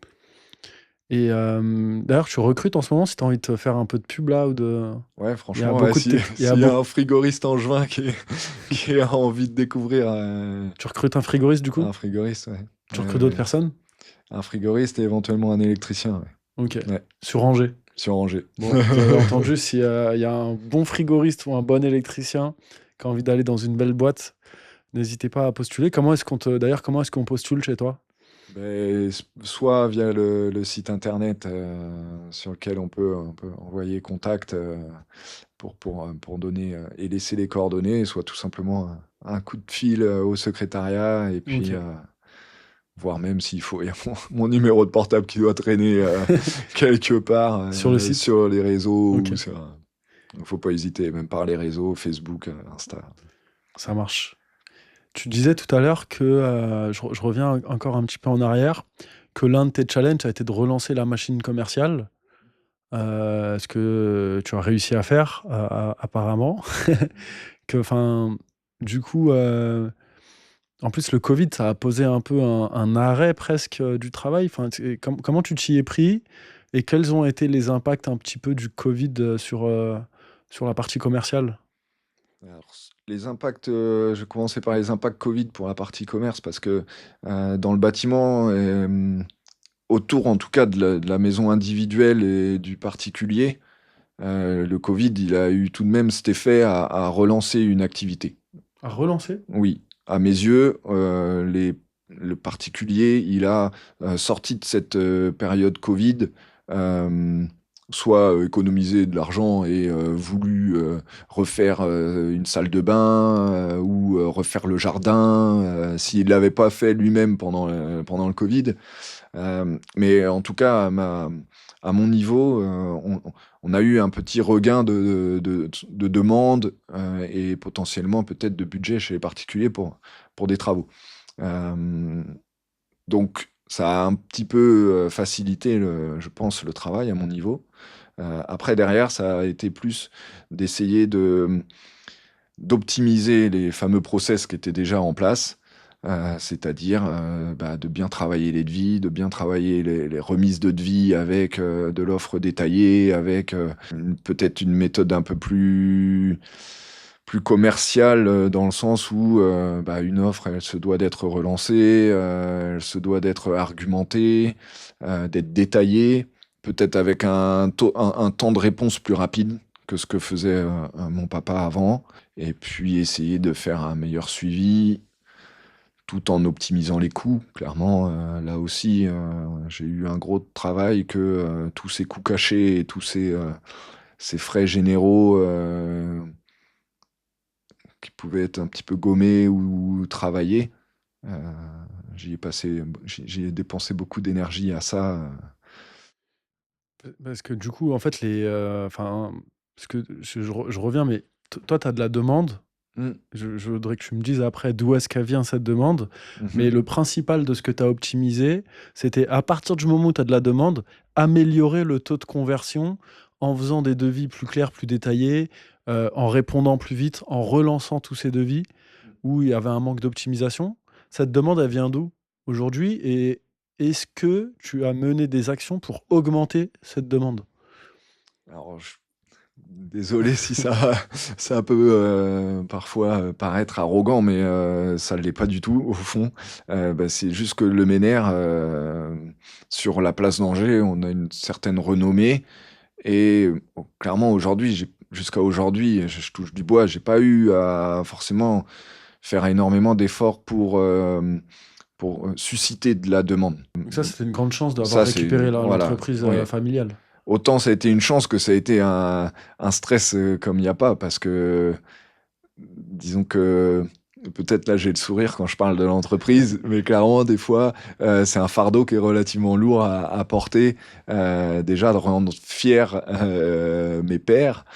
Et d'ailleurs, tu recrutes en ce moment si t'as envie de te faire un peu de pub là ou de. Ouais, Il y a franchement, ouais, beaucoup de tech. s'il y a un frigoriste angevin qui a envie de découvrir Tu recrutes un frigoriste du coup? un frigoriste, ouais. Tu Ouais, recrutes ouais. d'autres personnes? Un frigoriste et éventuellement un électricien, Ok. ouais. Ouais, Sur Angers. sur Angers. Bon, vous avez entendu, s'il y a un bon frigoriste ou un bon électricien qui a envie d'aller dans une belle boîte, n'hésitez pas à postuler. D'ailleurs, comment est-ce qu'on postule chez toi? Ben, soit via le site internet sur lequel on peut envoyer contact pour donner et laisser les coordonnées, soit tout simplement un coup de fil au secrétariat, et puis Ok. voire même s'il faut, il y a mon numéro de portable qui doit traîner quelque part Sur le site? sur les réseaux, Ok, ou sur... Faut pas hésiter, même par les réseaux, Facebook, Insta. ça marche. Tu disais tout à l'heure que, je reviens encore un petit peu en arrière, que l'un de tes challenges a été de relancer la machine commerciale. Ce que tu as réussi à faire, apparemment. Que, enfin, du coup, en plus, le Covid, ça a posé un peu un arrêt presque du travail. Enfin, comment tu t'y es pris et quels ont été les impacts un petit peu du Covid sur la partie commerciale? Alors, les impacts, je vais commencer par les impacts Covid pour la partie commerce, parce que dans le bâtiment, autour en tout cas de la maison individuelle et du particulier, le Covid, il a eu tout de même cet effet à relancer une activité. À relancer? Oui, à mes yeux, le particulier, il a sorti de cette période Covid, euh, soit économisé de l'argent et voulu refaire une salle de bain, ou refaire le jardin, s'il l'avait pas fait lui-même pendant le Covid. Mais en tout cas, à mon niveau, on a eu un petit regain de demandes, et potentiellement peut-être de budget chez les particuliers pour des travaux. Euh, donc, ça a un petit peu facilité, je pense, le travail à mon niveau. Après, derrière, ça a été plus d'essayer d'optimiser les fameux process qui étaient déjà en place, c'est-à-dire bah, de bien travailler les devis, de bien travailler les remises de devis avec de l'offre détaillée, avec peut-être une méthode un peu plus commerciale, dans le sens où bah, une offre, elle se doit d'être relancée, elle se doit d'être argumentée, d'être détaillée, peut-être avec un temps de réponse plus rapide que ce que faisait mon papa avant, et puis essayer de faire un meilleur suivi, tout en optimisant les coûts. Clairement, là aussi, j'ai eu un gros travail que tous ces coûts cachés et tous ces frais généraux qui pouvaient être un petit peu gommés ou travaillés. Euh, j'y ai dépensé beaucoup d'énergie à ça. Parce que du coup, en fait, enfin, parce que je reviens, mais toi, tu as de la demande. Mm, Je voudrais que tu me dises après d'où est-ce qu'elle vient cette demande. mhm. Mais le principal de ce que tu as optimisé, c'était à partir du moment où tu as de la demande, améliorer le taux de conversion en faisant des devis plus clairs, plus détaillés, en répondant plus vite, en relançant tous ces devis où il y avait un manque d'optimisation. Cette demande, elle vient d'où aujourd'hui? Et est-ce que tu as mené des actions pour augmenter cette demande? Alors, désolé si ça peut parfois paraître arrogant, mais ça ne l'est pas du tout, au fond. Bah, c'est juste que le Ménère, sur la place d'Angers, on a une certaine renommée. Et bon, clairement, aujourd'hui, jusqu'à aujourd'hui, je touche du bois, j'ai pas eu à forcément faire énormément d'efforts pour susciter de la demande. Donc ça, c'était une grande chance d'avoir Ça, c'est, récupéré voilà, l'entreprise oui. familiale. Autant ça a été une chance que ça a été un stress comme il n'y a pas, parce que disons que peut-être là j'ai le sourire quand je parle de l'entreprise, mais clairement des fois c'est un fardeau qui est relativement lourd à porter, déjà de rendre fiers mes pairs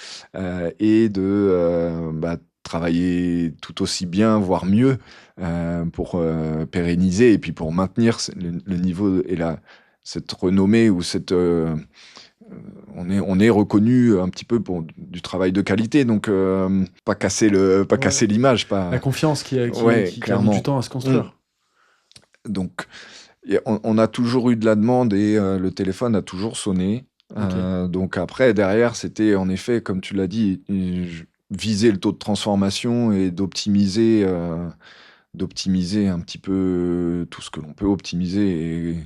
et de travailler tout aussi bien, voire mieux, pour pérenniser et puis pour maintenir le niveau et cette renommée ou on est reconnu un petit peu pour du travail de qualité, donc pas casser Ouais. l'image, La pas. confiance Ouais, qui a mis du clairement. temps à se Mm. construire. Donc, on a toujours eu de la demande et le téléphone a toujours sonné. Ok. Donc après, derrière, c'était en effet, comme tu l'as dit, viser le taux de transformation et d'optimiser un petit peu tout ce que l'on peut optimiser. Et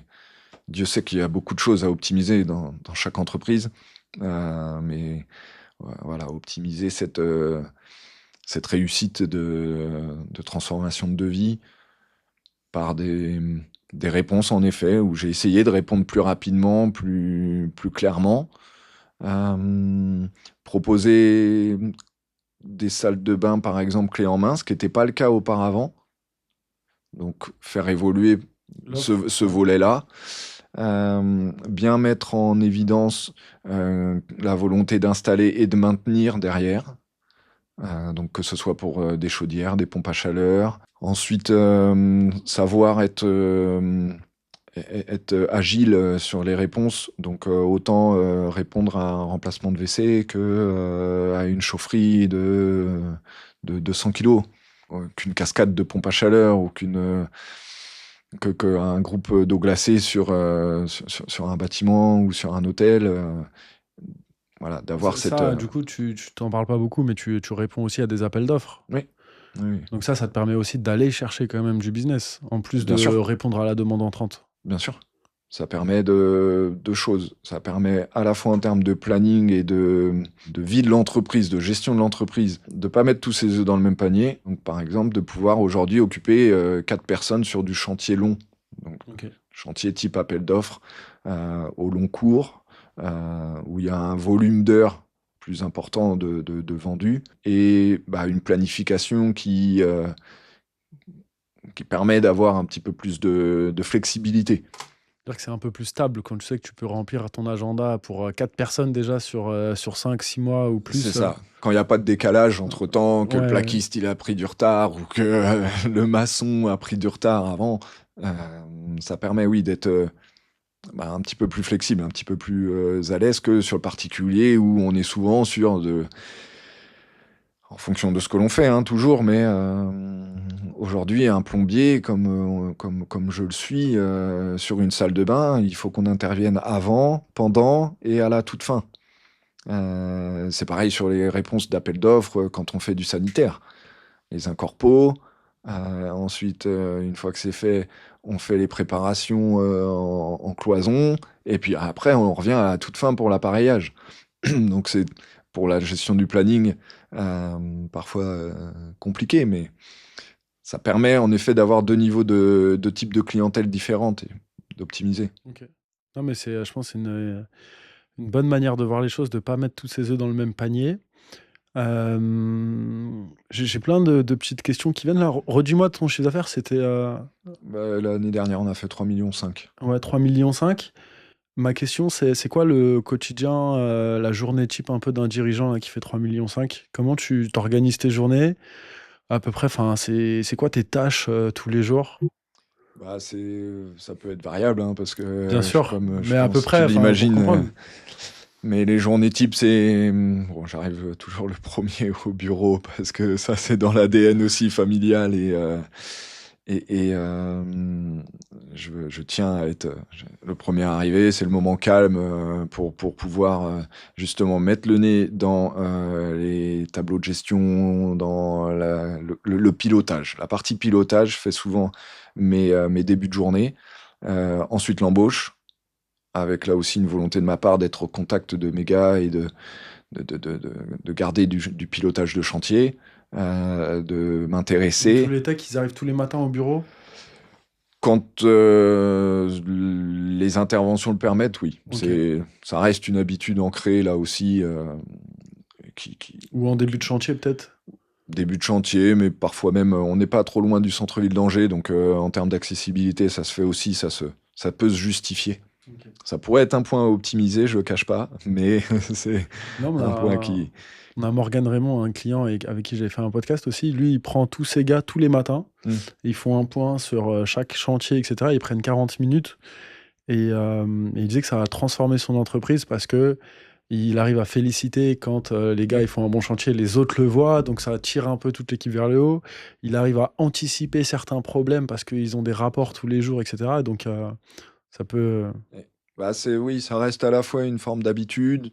Dieu sait qu'il y a beaucoup de choses à optimiser dans chaque entreprise. Mais voilà, optimiser cette réussite de transformation de devis par des réponses, en effet, où j'ai essayé de répondre plus rapidement, plus clairement. Euh, Proposer des salles de bain, par exemple, clé en main, ce qui n'était pas le cas auparavant. Donc, faire évoluer L'offre. ce Ouais. volet-là. Bien mettre en évidence la volonté d'installer et de maintenir derrière. Donc que ce soit pour des chaudières, des pompes à chaleur. Ensuite, savoir être agile sur les réponses. Donc autant répondre à un remplacement de WC que à une chaufferie de 200 kilos, qu'une cascade de pompes à chaleur ou qu'un groupe d'eau glacée sur un bâtiment ou sur un hôtel. Voilà, d'avoir cette. Du coup, tu t'en parles pas beaucoup, mais tu réponds aussi à des appels d'offres. Oui, oui, oui. Donc ça te permet aussi d'aller chercher quand même du business, en plus Bien de sûr, répondre à la demande entrante. bien sûr. Ça permet de choses. Ça permet à la fois en termes de planning et de vie de l'entreprise, de gestion de l'entreprise, de pas mettre tous ses œufs dans le même panier. Donc, par exemple, de pouvoir aujourd'hui occuper 4 personnes sur du chantier long. Donc, Ok. chantier type appel d'offres au long cours, où il y a un volume d'heures plus important de vendus et une planification qui permet d'avoir un petit peu plus de flexibilité. C'est-à-dire que c'est un peu plus stable quand tu sais que tu peux remplir ton agenda pour 4 personnes déjà sur 5, 6 mois ou C'est plus. ça. Quand il n'y a pas de décalage entre-temps, que le Ouais. plaquiste il a pris du retard ou que le maçon a pris du retard avant, euh, ça permet, oui, d'être un petit peu plus flexible, un petit peu plus à l'aise que sur le particulier où on est souvent en fonction de ce que l'on fait, hein, toujours, mais aujourd'hui, un plombier, comme je le suis, sur une salle de bain, il faut qu'on intervienne avant, pendant et à la toute fin. C'est pareil sur les réponses d'appel d'offres quand on fait du sanitaire. Les incorpos, ensuite, une fois que c'est fait, on fait les préparations en cloison, et puis après, on revient à la toute fin pour l'appareillage. Donc c'est pour la gestion du planning, parfois compliqué, mais ça permet en effet d'avoir 2 niveaux de types de clientèle différentes et d'optimiser. OK. Non, mais je pense, que c'est une bonne manière de voir les choses, de pas mettre tous ses œufs dans le même panier. J'ai plein de petites questions qui viennent là. Redis-moi ton chiffre d'affaires, c'était, Bah, l'année dernière, on a fait 3,5 millions. ouais, 3,5 millions. Ma question, c'est quoi le quotidien, la journée type un peu d'un dirigeant là, qui fait 3,5 millions? Comment tu t'organises tes journées? À peu près, enfin, c'est quoi tes tâches, tous les jours? Bah, ça peut être variable, hein, parce Bien que sûr, comme je mais à peu pense tu près, enfin, pour l'imagines, comprendre. mais les journées types, bon, j'arrive toujours le premier au bureau parce que ça, c'est dans l'ADN aussi familial et je tiens à être le premier arrivé. C'est le moment calme pour pouvoir justement mettre le nez dans les tableaux de gestion, dans le pilotage. La partie pilotage fait souvent mes débuts de journée. Ensuite, l'embauche, avec là aussi une volonté de ma part d'être au contact de mes gars et de garder du pilotage de chantier, de Donc tous m'intéresser. les techs, ils arrivent tous les matins au bureau? Quand les interventions le permettent, oui. OK. Ça reste une habitude ancrée là aussi, Ou en début de chantier peut-être? début de chantier, mais parfois même, on n'est pas trop loin du centre-ville d'Angers, donc en termes d'accessibilité, ça se fait aussi, ça peut se justifier. OK. Ça pourrait être un point à optimiser, je le cache pas, mais c'est Non, un point qui... on a Morgan Raymond, un client avec qui j'avais fait un podcast aussi. Lui, il prend tous ses gars tous les matins. Mmh. Ils font un point sur chaque chantier, etc. Ils prennent 40 minutes. Et il disait que ça a transformé son entreprise parce que il arrive à féliciter quand les gars ils font un bon chantier, les autres le voient, donc ça tire un peu toute l'équipe vers le haut. Il arrive à anticiper certains problèmes parce qu'ils ont des rapports tous les jours, etc. Donc ça peut. Bah, oui, ça reste à la fois une forme d'habitude.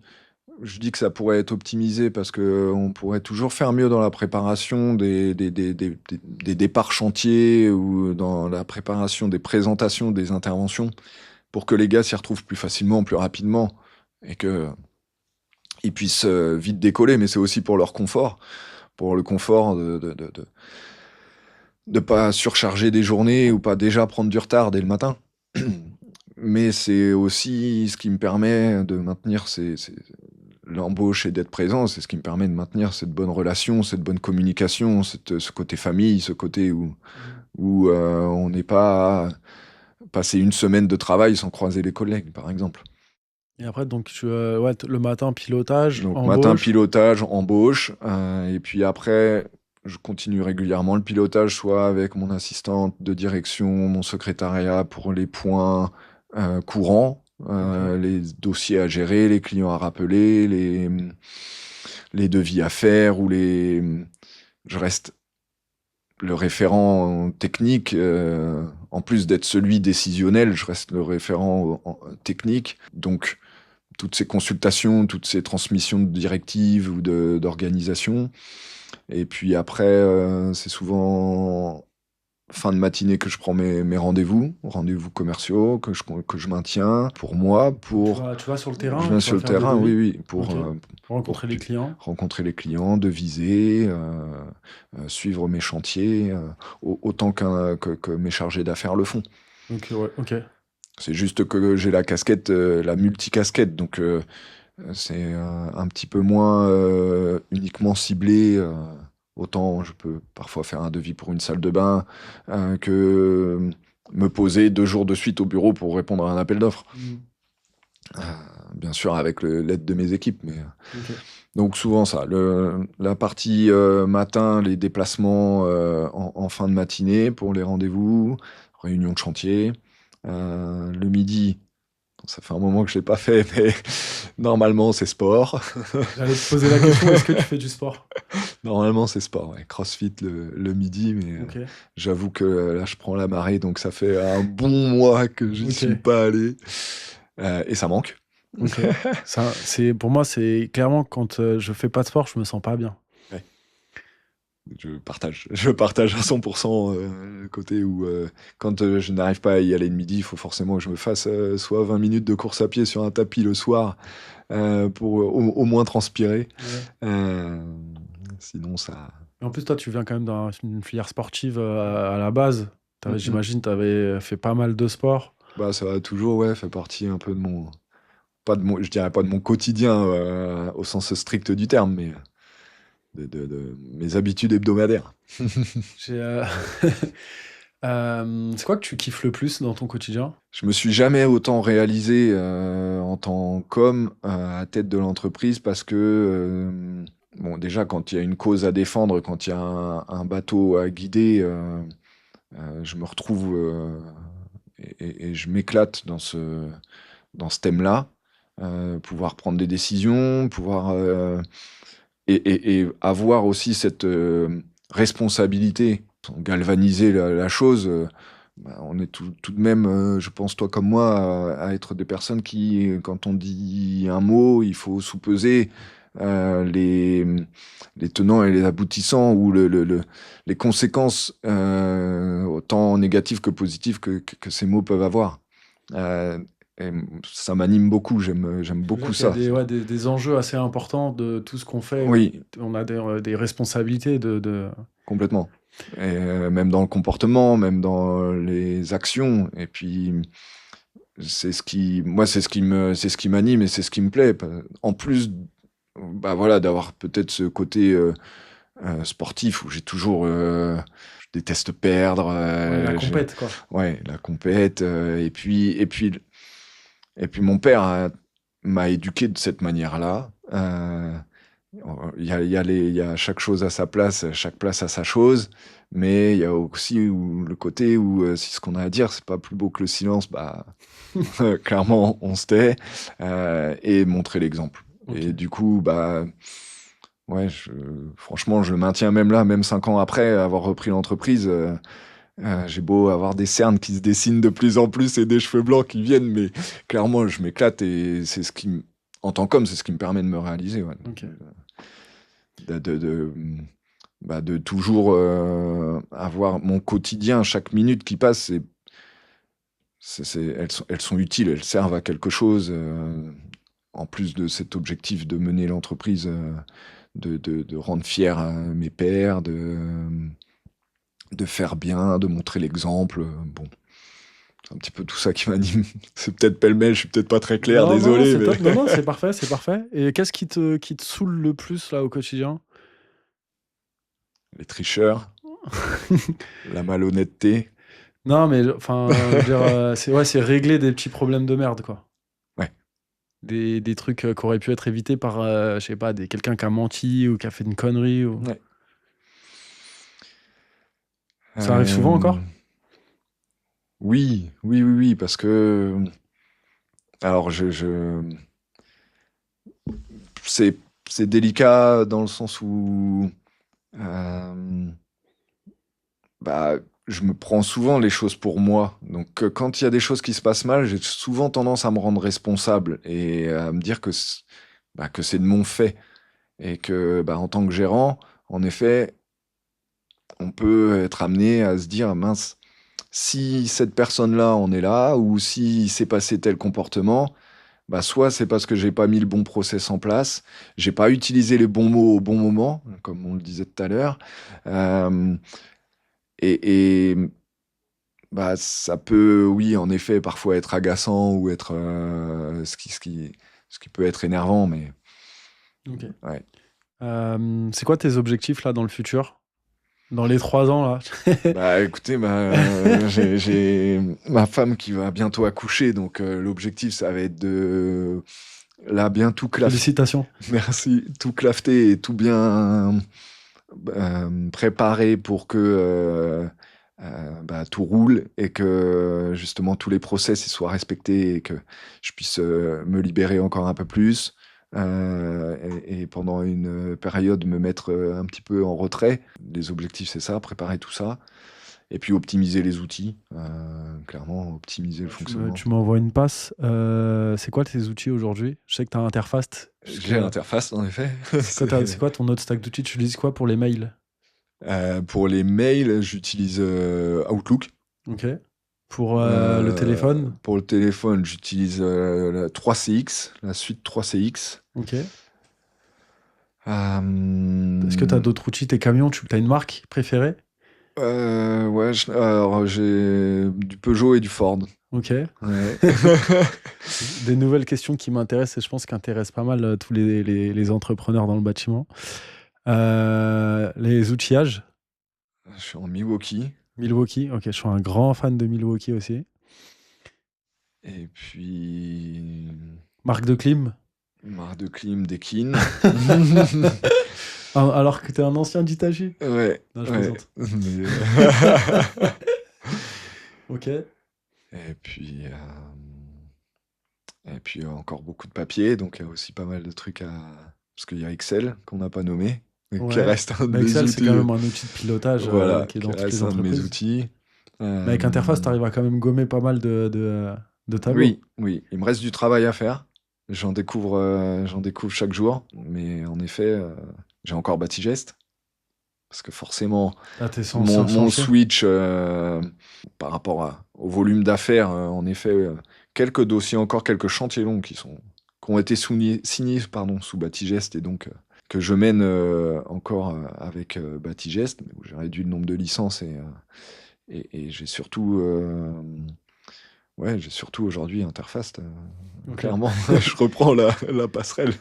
Je dis que ça pourrait être optimisé parce que on pourrait toujours faire mieux dans la préparation des départs chantiers ou dans la préparation des présentations, des interventions, pour que les gars s'y retrouvent plus facilement, plus rapidement, et que ils puissent vite décoller. Mais c'est aussi pour leur confort, pour le confort de pas surcharger des journées ou pas déjà prendre du retard dès le matin. Mais c'est aussi ce qui me permet de maintenir l'embauche et d'être présent, c'est ce qui me permet de maintenir cette bonne relation, cette bonne communication, ce côté famille, ce côté où on n'est pas passé une semaine de travail sans croiser les collègues, par exemple. Et après, donc ouais, le matin, pilotage, Donc matin, embauche. pilotage, embauche, et puis après, je continue régulièrement le pilotage, soit avec mon assistante de direction, mon secrétariat pour les points courants, Ok. les dossiers à gérer, les clients à rappeler, les devis à faire, je reste le référent technique, en plus d'être celui décisionnel, je reste le référent technique. Donc, toutes ces consultations, toutes ces transmissions de directives ou d'organisation. Et puis après, c'est souvent fin de matinée que je prends mes rendez-vous commerciaux que je maintiens pour moi, Donc tu vas sur le je terrain, viens tu sur vas le faire des terrain, oui, devis. oui, Ok. pour Rencontrer les clients. rencontrer les clients, de viser, suivre mes chantiers, autant que mes chargés d'affaires le font. Ok, ouais, ok. C'est juste que j'ai la casquette, la multicasquette, donc c'est un petit peu moins uniquement ciblé. Autant je peux parfois faire un devis pour une salle de bain que me poser 2 jours de suite au bureau pour répondre à un appel d'offres. Euh, Bien sûr avec l'aide de mes équipes, mais Ok. donc souvent ça. La partie matin, les déplacements en fin de matinée pour les rendez-vous, réunion de chantier. Le midi, ça fait un moment que je l'ai pas fait, mais normalement c'est sport. J'allais te poser la question, est-ce que tu fais du sport? Normalement c'est sport, ouais. CrossFit le midi, mais Ok. j'avoue que là je prends la marée, donc ça fait un bon mois que j'y Ok. suis pas allé. Et ça manque. Ok. Pour moi, c'est clairement quand je fais pas de sport, je me sens pas bien. Ouais. Je partage à 100% le côté où quand je n'arrive pas à y aller le midi, il faut forcément que je me fasse soit 20 minutes de course à pied sur un tapis le soir pour au moins transpirer. Ouais. Euh, Sinon, Et en plus, toi, tu viens quand même d'une filière sportive à la base. Mhm. J'imagine, tu avais fait pas mal de sport. Bah, ça a toujours ouais, fait partie un peu de pas de mon, je dirais pas de mon quotidien au sens strict du terme, mais de mes habitudes hebdomadaires. J'ai, c'est quoi que tu kiffes le plus dans ton quotidien? Je me suis jamais autant réalisé en tant qu'homme à tête de l'entreprise parce que, bon, déjà, quand il y a une cause à défendre, quand il y a un bateau à guider, je me retrouve et je m'éclate dans ce thème-là. Pouvoir prendre des décisions, pouvoir et avoir aussi cette responsabilité, galvaniser la chose. Bah, on est tout de même, je pense, toi comme moi, à être des personnes qui, quand on dit un mot, il faut sous-peser les tenants et les aboutissants ou les conséquences, autant négatives que positives que ces mots peuvent avoir. Euh, et ça m'anime beaucoup, j'aime Tu veux dire beaucoup qu'il y a ça. des enjeux assez importants de tout ce qu'on fait. Oui, On a des responsabilités de... complètement. Et, même dans le comportement, même dans les actions. Et puis, moi, c'est ce qui m'anime et c'est ce qui me plaît. En plus, bah voilà, d'avoir peut-être ce côté sportif où j'ai toujours, je déteste perdre. Ouais, la compète, quoi. Ouais, la compète. Et puis mon père m'a éduqué de cette manière-là. Il y a chaque chose à sa place, chaque place à sa chose, mais il y a aussi le côté où si ce qu'on a à dire, c'est pas plus beau que le silence, bah clairement on se tait et montrer l'exemple. Ok. Et du coup, bah ouais, franchement, je le maintiens même là, même 5 ans après avoir repris l'entreprise. J'ai beau avoir des cernes qui se dessinent de plus en plus et des cheveux blancs qui viennent, mais clairement, je m'éclate et c'est en tant qu'homme, c'est ce qui me permet de me réaliser. Ouais. Ok. De, de, de, de toujours avoir mon quotidien, chaque minute qui passe, elles sont utiles, elles servent à quelque chose, en plus de cet objectif de mener l'entreprise, de rendre fier mes pairs, de faire bien, de montrer l'exemple. Bon, c'est un petit peu tout ça qui m'anime. C'est peut-être pêle-mêle, je suis peut-être pas très clair, Non, non, désolé, c'est mais top. Non, non, c'est parfait, c'est parfait. Et qu'est-ce qui te saoule le plus, là, au quotidien? les tricheurs, la malhonnêteté. Non, mais enfin, je veux dire, c'est régler des petits problèmes de merde, quoi. Ouais. Des trucs qui auraient pu être évités par, je sais pas, quelqu'un qui a menti ou qui a fait une connerie. Ouais. Ça arrive souvent Euh, encore? oui, oui, oui, oui, parce que alors c'est c'est délicat dans le sens où euh, bah, je me prends souvent les choses pour moi. Donc, quand il y a des choses qui se passent mal, j'ai souvent tendance à me rendre responsable et à me dire que c'est de mon fait. Et que, bah, en tant que gérant, en effet, on peut être amené à se dire, mince, si cette personne-là en est là, ou si s'est passé tel comportement, bah, soit c'est parce que j'ai pas mis le bon process en place, j'ai pas utilisé les bons mots au bon moment, comme on le disait tout à l'heure. Euh, et bah, ça peut, oui, en effet, parfois être agaçant ou être ce qui peut être énervant, mais Ok. ouais. C'est quoi tes objectifs, là, dans le futur? Dans les 3 ans, là? Bah écoutez, j'ai ma femme qui va bientôt accoucher, donc l'objectif ça va être de là bien tout clafter. Félicitations. Merci, tout clafter et tout bien préparer pour que bah, tout roule et que justement tous les process ils soient respectés et que je puisse me libérer encore un peu plus. Et pendant une période me mettre un petit peu en retrait. Les objectifs, c'est ça, préparer tout ça. Et puis optimiser les outils, clairement, optimiser le fonctionnement. Tu m'envoies une passe. C'est quoi tes outils aujourd'hui? Je sais que tu as Interface. J'ai l'interface, en effet. C'est quoi ton autre stack d'outils? Tu utilises quoi pour les mails? Pour les mails, j'utilise Outlook. Ok. Pour le téléphone? Pour le téléphone, j'utilise la 3CX, la suite 3CX. Ok. Est-ce que tu as Euh, d'autres outils, tes camions, tu as une marque préférée? ouais, alors j'ai du Peugeot et du Ford. Ok. Ouais. Des nouvelles questions qui m'intéressent et je pense qu'intéressent pas mal tous les entrepreneurs dans le bâtiment. Les outillages, Je suis en Milwaukee. Milwaukee. Ok, je suis un grand fan de Milwaukee aussi. Et puis, Marque de clim. marque de clim, Dekin. Alors que tu es un ancien d'Itachi. Ouais, Non, je ouais. plaisante. Ok. Et puis encore beaucoup de papier, donc il y a aussi pas mal de trucs à... Parce qu'il y a Excel qu'on n'a pas nommé, et qui Ouais. reste un de Mais mes Excel, c'est quand outils. même un outil de pilotage Voilà, qui est qui dans toutes les reste un de mes entreprises. outils. Mais avec Interface, tu Euh, arrives à quand même gommer pas mal de tableaux. Oui, oui, il me reste du travail à faire. J'en découvre chaque jour, mais en effet, j'ai encore Batigest, parce que forcément, Là, t'es sur mon chantier. switch par rapport au volume d'affaires, en effet, quelques dossiers encore, quelques chantiers longs qui ont été signés pardon, sous Batigest et donc que je mène encore avec Batigest, mais où j'ai réduit le nombre de licences et j'ai surtout aujourd'hui Interface. Ok. Clairement, je reprends la passerelle.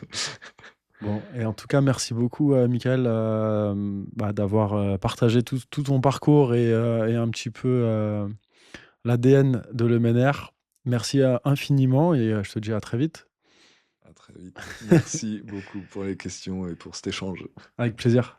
Bon, et en tout cas, merci beaucoup, Michael, d'avoir partagé tout ton parcours et un petit peu l'ADN de l'EMNR. Merci infiniment et je te dis à très vite. À très vite. Merci beaucoup pour les questions et pour cet échange. Avec plaisir.